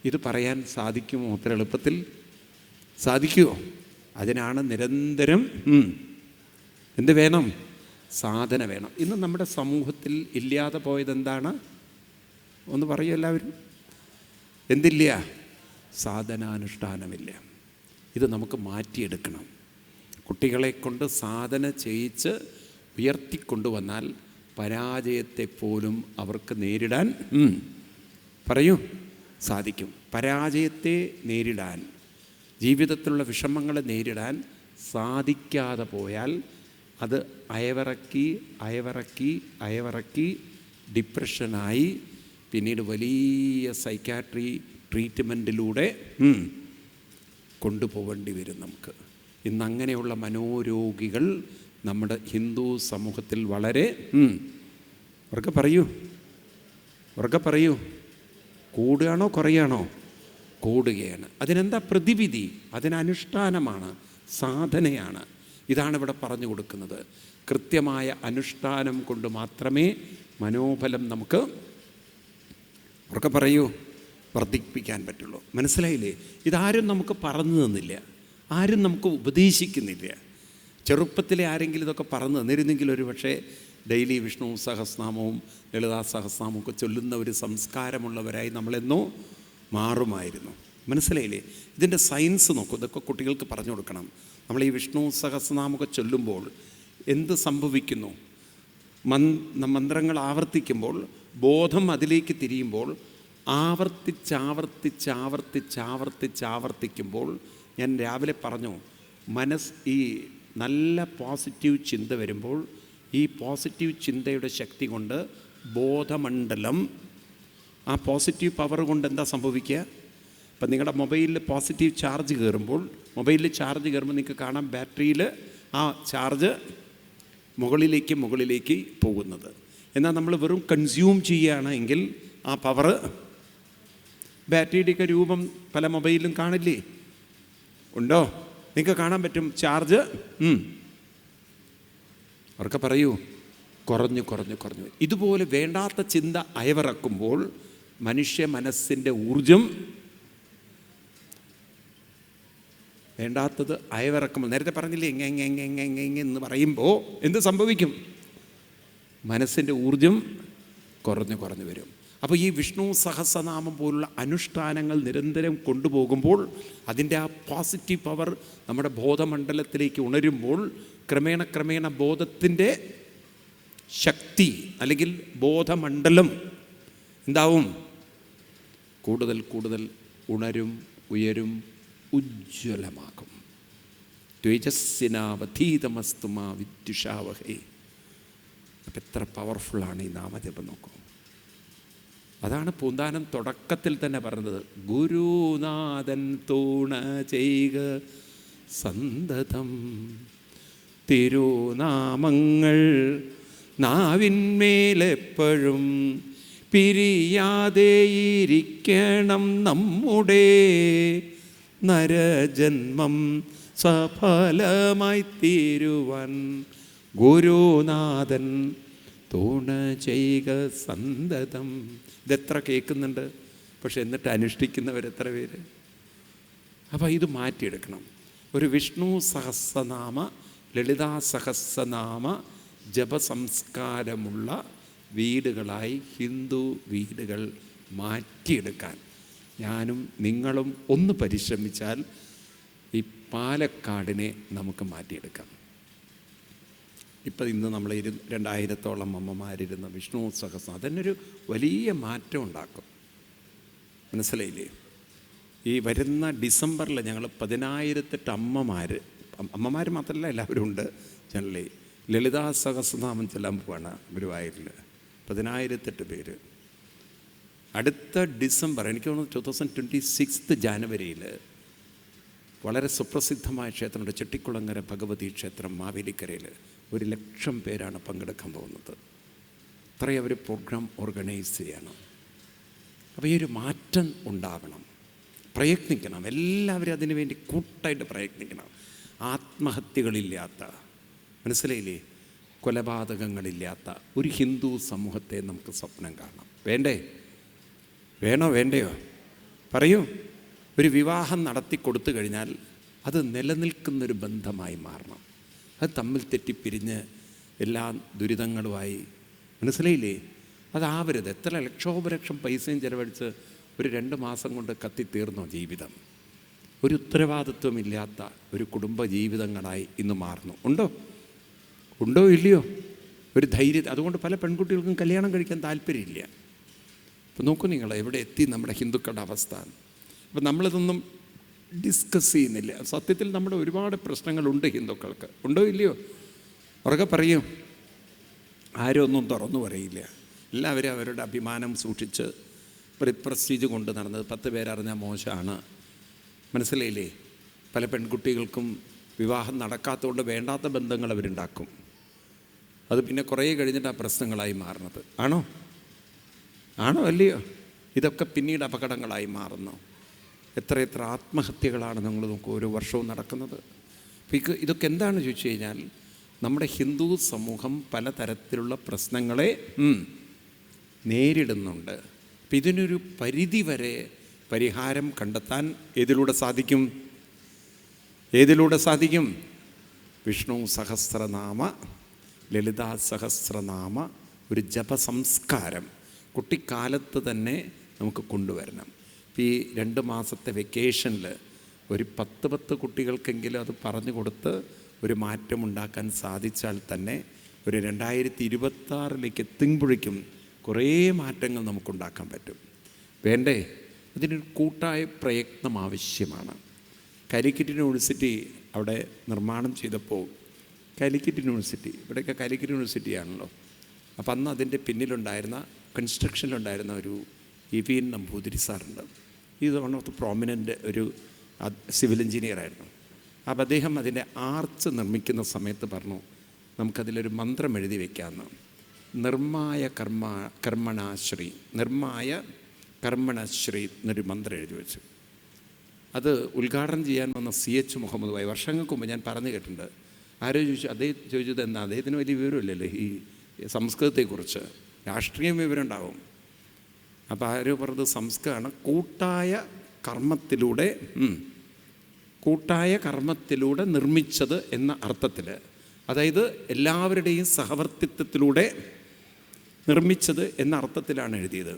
ഇത് പറയാൻ സാധിക്കുമോ അത്ര എളുപ്പത്തിൽ? സാധിക്കുമോ? അതിനാണ് നിരന്തരം എന്ത് വേണം? സാധന വേണം. ഇന്ന് നമ്മുടെ സമൂഹത്തിൽ ഇല്ലാതെ പോയതെന്താണ്? ഒന്ന് പറയൂ എല്ലാവരും. എന്തില്ല? സാധനാനുഷ്ഠാനമില്ല. ഇത് നമുക്ക് മാറ്റിയെടുക്കണം. കുട്ടികളെ കൊണ്ട് സാധന ചെയ്യിച്ച് ഉയർത്തിക്കൊണ്ടുവന്നാൽ പരാജയത്തെപ്പോലും അവർക്ക് നേരിടാൻ പറയൂ സാധിക്കും. പരാജയത്തെ നേരിടാൻ, ജീവിതത്തിലുള്ള വിഷമങ്ങളെ നേരിടാൻ സാധിക്കാതെ പോയാൽ അത് അയവിറക്കി ഡിപ്രഷനായി പിന്നീട് വലിയ സൈക്കാട്രി ട്രീറ്റ്മെൻറ്റിലൂടെ കൊണ്ടുപോകേണ്ടി വരും നമുക്ക്. ഇന്നങ്ങനെയുള്ള മനോരോഗികൾ നമ്മുടെ ഹിന്ദു സമൂഹത്തിൽ വളരെ ഉറക്കെ പറയൂ കൂടുകയാണോ കുറയാണോ? കൂടുകയാണ്. അതിനെന്താ പ്രതിവിധി? അതിനനുഷ്ഠാനമാണ്, സാധനയാണ്. ഇതാണ് ഇവിടെ പറഞ്ഞു കൊടുക്കുന്നത്. കൃത്യമായ അനുഷ്ഠാനം കൊണ്ട് മാത്രമേ മനോബലം നമുക്ക് ഉറക്കെ പറയൂ വർദ്ധിപ്പിക്കാൻ പറ്റുള്ളൂ. മനസ്സിലായില്ലേ? ഇതാരും നമുക്ക് പറഞ്ഞു തന്നില്ല, ആരും നമുക്ക് ഉപദേശിക്കുന്നില്ല. ചെറുപ്പത്തിലെ ആരെങ്കിലും ഇതൊക്കെ പറഞ്ഞു തന്നിരുന്നെങ്കിൽ ഒരു പക്ഷേ ഡെയിലി വിഷ്ണു സഹസ്രനാമവും ലളിതാ സഹസ്രനാമവും ഒക്കെ ചൊല്ലുന്ന ഒരു സംസ്കാരമുള്ളവരായി നമ്മളെന്നോ മാറുമായിരുന്നു. മനസ്സിലായില്ലേ? ഇതിൻ്റെ സയൻസ് നോക്കൂ. ഇതൊക്കെ കുട്ടികൾക്ക് പറഞ്ഞു കൊടുക്കണം. നമ്മൾ ഈ വിഷ്ണു സഹസ്രനാമമൊക്കെ ചൊല്ലുമ്പോൾ എന്ത് സംഭവിക്കുന്നു? മന്ത്രങ്ങൾ ആവർത്തിക്കുമ്പോൾ, ബോധം അതിലേക്ക് തിരിയുമ്പോൾ, ആവർത്തിക്കുമ്പോൾ, ഞാൻ രാവിലെ പറഞ്ഞു, ഈ നല്ല പോസിറ്റീവ് ചിന്ത വരുമ്പോൾ ഈ പോസിറ്റീവ് ചിന്തയുടെ ശക്തി കൊണ്ട് ബോധമണ്ഡലം, ആ പോസിറ്റീവ് പവർ കൊണ്ട് എന്താ സംഭവിക്കുക? ഇപ്പം നിങ്ങളുടെ മൊബൈലിൽ പോസിറ്റീവ് ചാർജ് കയറുമ്പോൾ, നിങ്ങൾക്ക് കാണാം ബാറ്ററിയിൽ ആ ചാർജ് മുകളിലേക്ക് പോകുന്നത്. എന്നാൽ നമ്മൾ വെറും കൺസ്യൂം ചെയ്യുകയാണെങ്കിൽ ആ പവർ, ബാറ്ററിയുടെയൊക്കെ രൂപം പല മൊബൈലിലും കാണില്ലേ? ഉണ്ടോ? നിങ്ങൾക്ക് കാണാൻ പറ്റും. ചാർജ് അവർക്ക് പറയൂ കുറഞ്ഞു. ഇതുപോലെ വേണ്ടാത്ത ചിന്ത അയവിറക്കുമ്പോൾ മനുഷ്യ മനസ്സിൻ്റെ ഊർജം, വേണ്ടാത്തത് അയവിറക്കുമ്പോൾ, നേരത്തെ പറഞ്ഞില്ലേ എന്ന് പറയുമ്പോൾ എന്ത് സംഭവിക്കും? മനസ്സിൻ്റെ ഊർജം കുറഞ്ഞു വരും. അപ്പോൾ ഈ വിഷ്ണു സഹസ്രനാമം പോലുള്ള അനുഷ്ഠാനങ്ങൾ നിരന്തരം കൊണ്ടുപോകുമ്പോൾ അതിൻ്റെ ആ പോസിറ്റീവ് പവർ നമ്മുടെ ബോധമണ്ഡലത്തിലേക്ക് ഉണരുമ്പോൾ ക്രമേണ ബോധത്തിൻ്റെ ശക്തി അല്ലെങ്കിൽ ബോധമണ്ഡലം എന്താവും? കൂടുതൽ ഉണരും, ഉയരും, ഉജ്ജ്വലമാകും. തേജസ്സിനാവധീതമസ്തു മാ വിദ്യുഷാവഹേ. അപ്പം എത്ര പവർഫുള്ളാണ് ഈ നാമജപം നോക്കൂ. അതാണ് പൂന്താനം തുടക്കത്തിൽ തന്നെ പറഞ്ഞത്. ഗുരുനാഥൻ തൂണ ചെയ്യുക സന്തതം, തിരുനാമങ്ങൾ നാവിന്മേലെപ്പോഴും പിരിയാതെയിരിക്കണം നമ്മുടെ നരജന്മം സഫലമായി തീരുവാൻ ഗുരുനാഥൻ തൂണ ചെയ്യുക സന്തതം. ഇതെത്ര കേൾക്കുന്നുണ്ട്, പക്ഷെ എന്നിട്ട് അനുഷ്ഠിക്കുന്നവരെത്ര പേര്? അപ്പോൾ ഇത് മാറ്റിയെടുക്കണം. ഒരു വിഷ്ണു സഹസ്രനാമ, ലളിതാ സഹസ്രനാമ ജപസംസ്കാരമുള്ള വീടുകളായി ഹിന്ദു വീടുകൾ മാറ്റിയെടുക്കാൻ ഞാനും നിങ്ങളും ഒന്ന് പരിശ്രമിച്ചാൽ ഈ പാലക്കാടിനെ നമുക്ക് മാറ്റിയെടുക്കാം. ഇപ്പം ഇന്ന് നമ്മൾ 2000-ഓളം അമ്മമാരിരുന്ന വിഷ്ണു സഹസ്രം അതിനൊരു വലിയ മാറ്റം ഉണ്ടാക്കും. മനസ്സിലായില്ലേ? ഈ വരുന്ന ഡിസംബറിൽ ഞങ്ങൾ 10,000 അമ്മമാർ മാത്രമല്ല എല്ലാവരും ഉണ്ട്. ജനറലി ലളിതാ സഹസ്രനാമം ചെല്ലാൻ പോവാണ് ഗുരുവായൂരിൽ. 10,008 പേര്. അടുത്ത ഡിസംബർ, എനിക്ക് തോന്നുന്നു 2026 ജാനുവരിയിൽ വളരെ സുപ്രസിദ്ധമായ ക്ഷേത്രമുണ്ട്, ചെട്ടിക്കുളങ്ങര ഭഗവതി ക്ഷേത്രം മാവേലിക്കരയിൽ. 100,000 പേരാണ് പങ്കെടുക്കാൻ പോകുന്നത്. അത്രയും അവർ പ്രോഗ്രാം ഓർഗനൈസ് ചെയ്യണം. അപ്പോൾ ഈ ഒരു മാറ്റം ഉണ്ടാകണം. പ്രയത്നിക്കണം, എല്ലാവരും അതിനു വേണ്ടി കൂട്ടായിട്ട് പ്രയത്നിക്കണം. ആത്മഹത്യകളില്ലാത്ത, മനസ്സിലായില്ലേ, കൊലപാതകങ്ങളില്ലാത്ത ഒരു ഹിന്ദു സമൂഹത്തെ നമുക്ക് സ്വപ്നം കാണാം. വേണ്ടയോ പറയൂ. ഒരു വിവാഹം നടത്തി കൊടുത്തു കഴിഞ്ഞാൽ അത് നിലനിൽക്കുന്നൊരു ബന്ധമായി മാറണം. അത് തമ്മിൽ തെറ്റിപ്പിരിഞ്ഞ് എല്ലാ ദുരിതങ്ങളുമായി. മനസ്സിലായില്ലേ? അതാവരുത്. എത്ര ലക്ഷോപലക്ഷം പൈസയും ചിലവഴിച്ച് ഒരു 2 മാസം കൊണ്ട് കത്തിത്തീർന്നോ ജീവിതം? ഒരു ഉത്തരവാദിത്വമില്ലാത്ത ഒരു കുടുംബ ജീവിതങ്ങളായി ഇന്ന് മാറുന്നു. ഉണ്ടോ ഇല്ലയോ? ഒരു ധൈര്യം. അതുകൊണ്ട് പല പെൺകുട്ടികൾക്കും കല്യാണം കഴിക്കാൻ താല്പര്യമില്ല. ഇപ്പം നോക്കൂ നിങ്ങൾ എവിടെ എത്തി നമ്മുടെ ഹിന്ദുക്കളുടെ അവസ്ഥ. അപ്പം നമ്മളിതൊന്നും ഡിസ്കസ് ചെയ്യുന്നില്ല. സത്യത്തിൽ നമ്മുടെ ഒരുപാട് പ്രശ്നങ്ങളുണ്ട് ഹിന്ദുക്കൾക്ക്. ഉണ്ടോ ഇല്ലയോ? ഉറക്കെ പറയൂ. ആരും ഒന്നും തുറന്നു പറയില്ല. എല്ലാവരും അവരുടെ അഭിമാനം സൂക്ഷിച്ച് പ്രസ്റ്റീജ് കൊണ്ട് നടന്നത്. 10 പേരറിഞ്ഞാൽ മോശമാണ്. മനസ്സിലായില്ലേ? പല പെൺകുട്ടികൾക്കും വിവാഹം നടക്കാത്തതുകൊണ്ട് വേണ്ടാത്ത ബന്ധങ്ങൾ അവരുണ്ടാക്കും. അത് പിന്നെ കുറേ കഴിഞ്ഞിട്ട് ആ പ്രശ്നങ്ങളായി മാറുന്നത്. ആണോ അല്ലയോ? ഇതൊക്കെ പിന്നീട് അപകടങ്ങളായി മാറുന്നു. എത്ര ആത്മഹത്യകളാണ് നമ്മൾ നോക്കും ഓരോ വർഷവും നടക്കുന്നത്. ഇതൊക്കെ എന്താണ് ചോദിച്ചു കഴിഞ്ഞാൽ നമ്മുടെ ഹിന്ദു സമൂഹം പലതരത്തിലുള്ള പ്രശ്നങ്ങളെ നേരിടുന്നുണ്ട്. അപ്പം ഇതിനൊരു പരിധി വരെ പരിഹാരം കണ്ടെത്താൻ ഏതിലൂടെ സാധിക്കും? വിഷ്ണു സഹസ്രനാമ, ലളിതാ സഹസ്രനാമ ഒരു ജപസംസ്കാരം കുട്ടിക്കാലത്ത് തന്നെ നമുക്ക് കൊണ്ടുവരണം. ഈ 2 മാസത്തെ വെക്കേഷനിൽ ഒരു 10 കുട്ടികൾക്കെങ്കിലും അത് പറഞ്ഞു കൊടുത്ത് ഒരു മാറ്റമുണ്ടാക്കാൻ സാധിച്ചാൽ തന്നെ ഒരു 2026 എത്തുമ്പോഴേക്കും കുറേ മാറ്റങ്ങൾ നമുക്കുണ്ടാക്കാൻ പറ്റും. വേണ്ടേ? അതിനൊരു കൂട്ടായ പ്രയത്നം ആവശ്യമാണ്. കാലിക്കറ്റ് യൂണിവേഴ്സിറ്റി അവിടെ നിർമ്മാണം ചെയ്തപ്പോൾ, കാലിക്കറ്റ് യൂണിവേഴ്സിറ്റി ഇവിടെയൊക്കെ കാലിക്കറ്റ് യൂണിവേഴ്സിറ്റിയാണല്ലോ. അപ്പം അന്ന് അതിൻ്റെ പിന്നിലുണ്ടായിരുന്ന കൺസ്ട്രക്ഷനിലുണ്ടായിരുന്ന ഒരു EV നമ്പൂതിരി സാറുണ്ട്. ഇത് വൺ ഓഫ് ദ പ്രോമിനൻ്റ് ഒരു സിവിൽ എഞ്ചിനീയറായിരുന്നു. അപ്പം അദ്ദേഹം അതിൻ്റെ ആർച്ച് നിർമ്മിക്കുന്ന സമയത്ത് പറഞ്ഞു, നമുക്കതിലൊരു മന്ത്രം എഴുതി വയ്ക്കാമെന്ന്. നിർമ്മായ കർമ്മണശ്രീ എന്നൊരു മന്ത്രം എഴുതി വെച്ചു. അത് ഉദ്ഘാടനം ചെയ്യാൻ വന്ന CH മുഹമ്മദ് ഭായി വർഷങ്ങൾക്ക് മുമ്പ് ഞാൻ പറഞ്ഞു കേട്ടിട്ടുണ്ട്. ആരോ ചോദിച്ചു, അദ്ദേഹം ചോദിച്ചത് എന്താ? അദ്ദേഹത്തിന് വലിയ വിവരമില്ലല്ലോ ഈ സംസ്കൃതത്തെക്കുറിച്ച്. രാഷ്ട്രീയം വിവരം ഉണ്ടാവും. അപ്പോൾ ആരോ പറഞ്ഞത് സംസ്കൃതമാണ് കൂട്ടായ കർമ്മത്തിലൂടെ നിർമ്മിച്ചത് എന്ന അർത്ഥത്തിൽ. അതായത് എല്ലാവരുടെയും സഹവർത്തിത്വത്തിലൂടെ നിർമ്മിച്ചത് എന്ന അർത്ഥത്തിലാണ് എഴുതിയത്.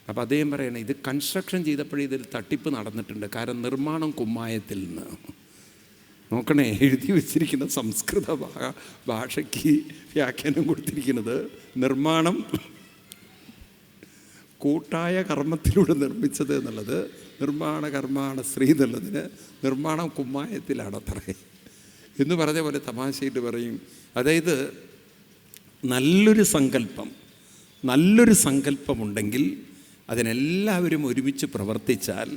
അപ്പോൾ അദ്ദേഹം പറയണേ, ഇത് കൺസ്ട്രക്ഷൻ ചെയ്തപ്പോഴേ ഇതിൽ തട്ടിപ്പ് നടന്നിട്ടുണ്ട്. കാരണം നിർമ്മാണം കുമ്മായത്തിൽ നിന്ന്. നോക്കണേ, എഴുതി വച്ചിരിക്കുന്ന സംസ്കൃത ഭാഷയ്ക്ക് വ്യാഖ്യാനം കൊടുത്തിരിക്കുന്നത് നിർമ്മാണം കൂട്ടായ കർമ്മത്തിലൂടെ നിർമ്മിച്ചത് എന്നുള്ളത്, നിർമ്മാണ ശ്രീ എന്നുള്ളതിന് നിർമ്മാണം കുമ്മായത്തിലാണത്രേ എന്ന് പറഞ്ഞ പോലെ തമാശയിട്ട് പറയും. അതായത് നല്ലൊരു സങ്കല്പമുണ്ടെങ്കിൽ അതിനെല്ലാവരും ഒരുമിച്ച് പ്രവർത്തിച്ചാൽ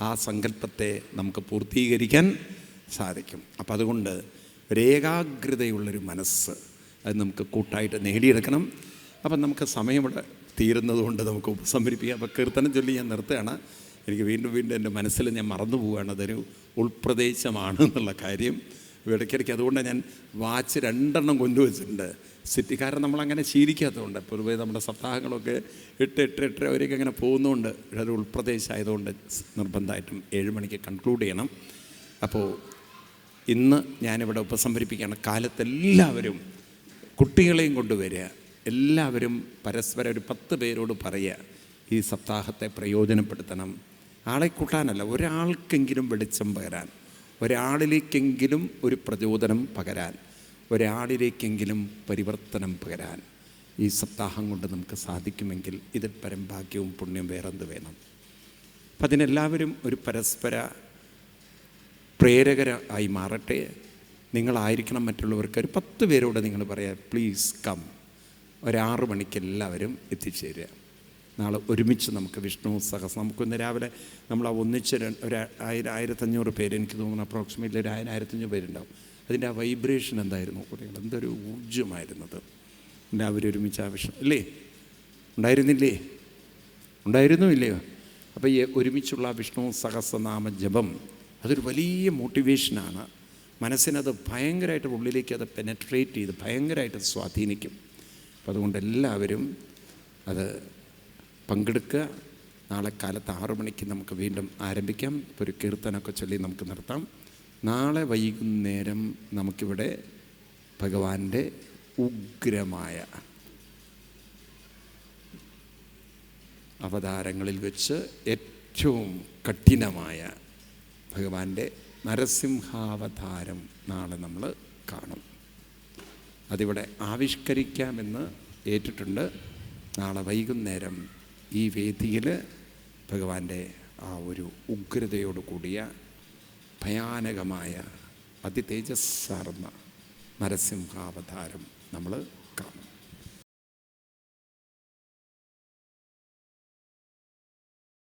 ആ സങ്കല്പത്തെ നമുക്ക് പൂർത്തീകരിക്കാൻ സാധിക്കും. അപ്പം അതുകൊണ്ട് ഒരേകാഗ്രതയുള്ളൊരു മനസ്സ് അത് നമുക്ക് കൂട്ടായിട്ട് നേടിയെടുക്കണം. അപ്പം നമുക്ക് സമയം ഇവിടെ തീരുന്നത് കൊണ്ട് നമുക്ക് ഉപസംഹരിപ്പിക്കാം. അപ്പോൾ കീർത്തനം ചൊല്ലി ഞാൻ നിർത്തുകയാണ്. എനിക്ക് വീണ്ടും എൻ്റെ മനസ്സിൽ ഞാൻ മറന്നു പോവുകയാണ് അതൊരു ഉൾപ്രദേശമാണ് എന്നുള്ള കാര്യം. ഇടയ്ക്കിടയ്ക്ക് അതുകൊണ്ട് ഞാൻ വാച്ച് 2 കൊണ്ടുവച്ചിട്ടുണ്ട് സിറ്റി. കാരണം നമ്മളങ്ങനെ ശീലിക്കാത്തതുകൊണ്ട് പൊതുവേ നമ്മുടെ സപ്താഹങ്ങളൊക്കെ 8 വരെയൊക്കെ അങ്ങനെ പോകുന്നതുകൊണ്ട് ഒരു ഉൾപ്രദേശമായതുകൊണ്ട് നിർബന്ധമായിട്ടും 7 മണിക്ക് കൺക്ലൂഡ് ചെയ്യണം. അപ്പോൾ ഇന്ന് ഞാനിവിടെ ഉപസംഹരിപ്പിക്കുകയാണ്. കാലത്തെല്ലാവരും കുട്ടികളെയും കൊണ്ടുവരിക. എല്ലാവരും പരസ്പരം ഒരു 10 പേരോട് പറയുക, ഈ സപ്താഹത്തെ പ്രയോജനപ്പെടുത്തണം. ആളെ കൂട്ടാനല്ല, ഒരാൾക്കെങ്കിലും വെളിച്ചം പകരാൻ, ഒരാളിലേക്കെങ്കിലും ഒരു പ്രചോദനം പകരാൻ, ഒരാളിലേക്കെങ്കിലും പരിവർത്തനം പകരാൻ ഈ സപ്താഹം കൊണ്ട് നമുക്ക് സാധിക്കുമെങ്കിൽ ഇതിൽ പരം ഭാഗ്യവും പുണ്യം വേറെന്ത് വേണം? അപ്പം അതിനെല്ലാവരും ഒരു പരസ്പര പ്രേരകരായി മാറട്ടെ. നിങ്ങളായിരിക്കണം മറ്റുള്ളവർക്ക്. ഒരു 10 പേരോട് നിങ്ങൾ പറയാം, പ്ലീസ് കം. ഒരു 6 മണിക്ക് എല്ലാവരും എത്തിച്ചേരുക. നാളെ ഒരുമിച്ച് നമുക്ക് വിഷ്ണു നമുക്കൊന്ന് രാവിലെ നമ്മൾ ആ ഒന്നിച്ച് ഒരു 1500 പേര്, എനിക്ക് തോന്നുന്നു അപ്രോക്സിമേറ്റ്ലി ഒരു 1500 പേരുണ്ടാവും. അതിൻ്റെ ആ വൈബ്രേഷൻ എന്തായിരുന്നു കുട്ടികൾ, എന്തൊരു ഊർജ്ജമായിരുന്നത്. എല്ലാവരും ഒരുമിച്ച് ആ വിഷ്ണു അല്ലേ ഉണ്ടായിരുന്നു ഇല്ലയോ? അപ്പോൾ ഈ ഒരുമിച്ചുള്ള വിഷ്ണു സഹസ്രനാമ ജപം അതൊരു വലിയ മോട്ടിവേഷനാണ്. മനസ്സിനത് ഭയങ്കരമായിട്ട് ഉള്ളിലേക്ക് അത് പെനട്രേറ്റ് ചെയ്ത് ഭയങ്കരമായിട്ട് സ്വാധീനിക്കും. അപ്പോൾ അതുകൊണ്ട് എല്ലാവരും അത് പങ്കെടുക്കുക. നാളെ കാലത്ത് 6 മണിക്ക് നമുക്ക് വീണ്ടും ആരംഭിക്കാം. ഇപ്പോൾ ഒരു കീർത്തനമൊക്കെ ചൊല്ലി നമുക്ക് നിർത്താം. നാളെ വൈകുന്നേരം നമുക്കിവിടെ ഭഗവാന്റെ ഉഗ്രമായ അവതാരങ്ങളിൽ വെച്ച് ഏറ്റവും കഠിനമായ ഭഗവാന്റെ നരസിംഹാവതാരം നാളെ നമ്മൾ കാണും. അതിവിടെ ആവിഷ്കരിക്കാമെന്ന് ഏറ്റിട്ടുണ്ട്. നാളെ വൈകുന്നേരം ഈ വേദിയിൽ ഭഗവാന്റെ ആ ഒരു ഉഗ്രതയോട് കൂടിയ ഭയാനകമായ അതിതേജസ്സാർന്ന നരസിംഹാവതാരം നമ്മൾ കാണും.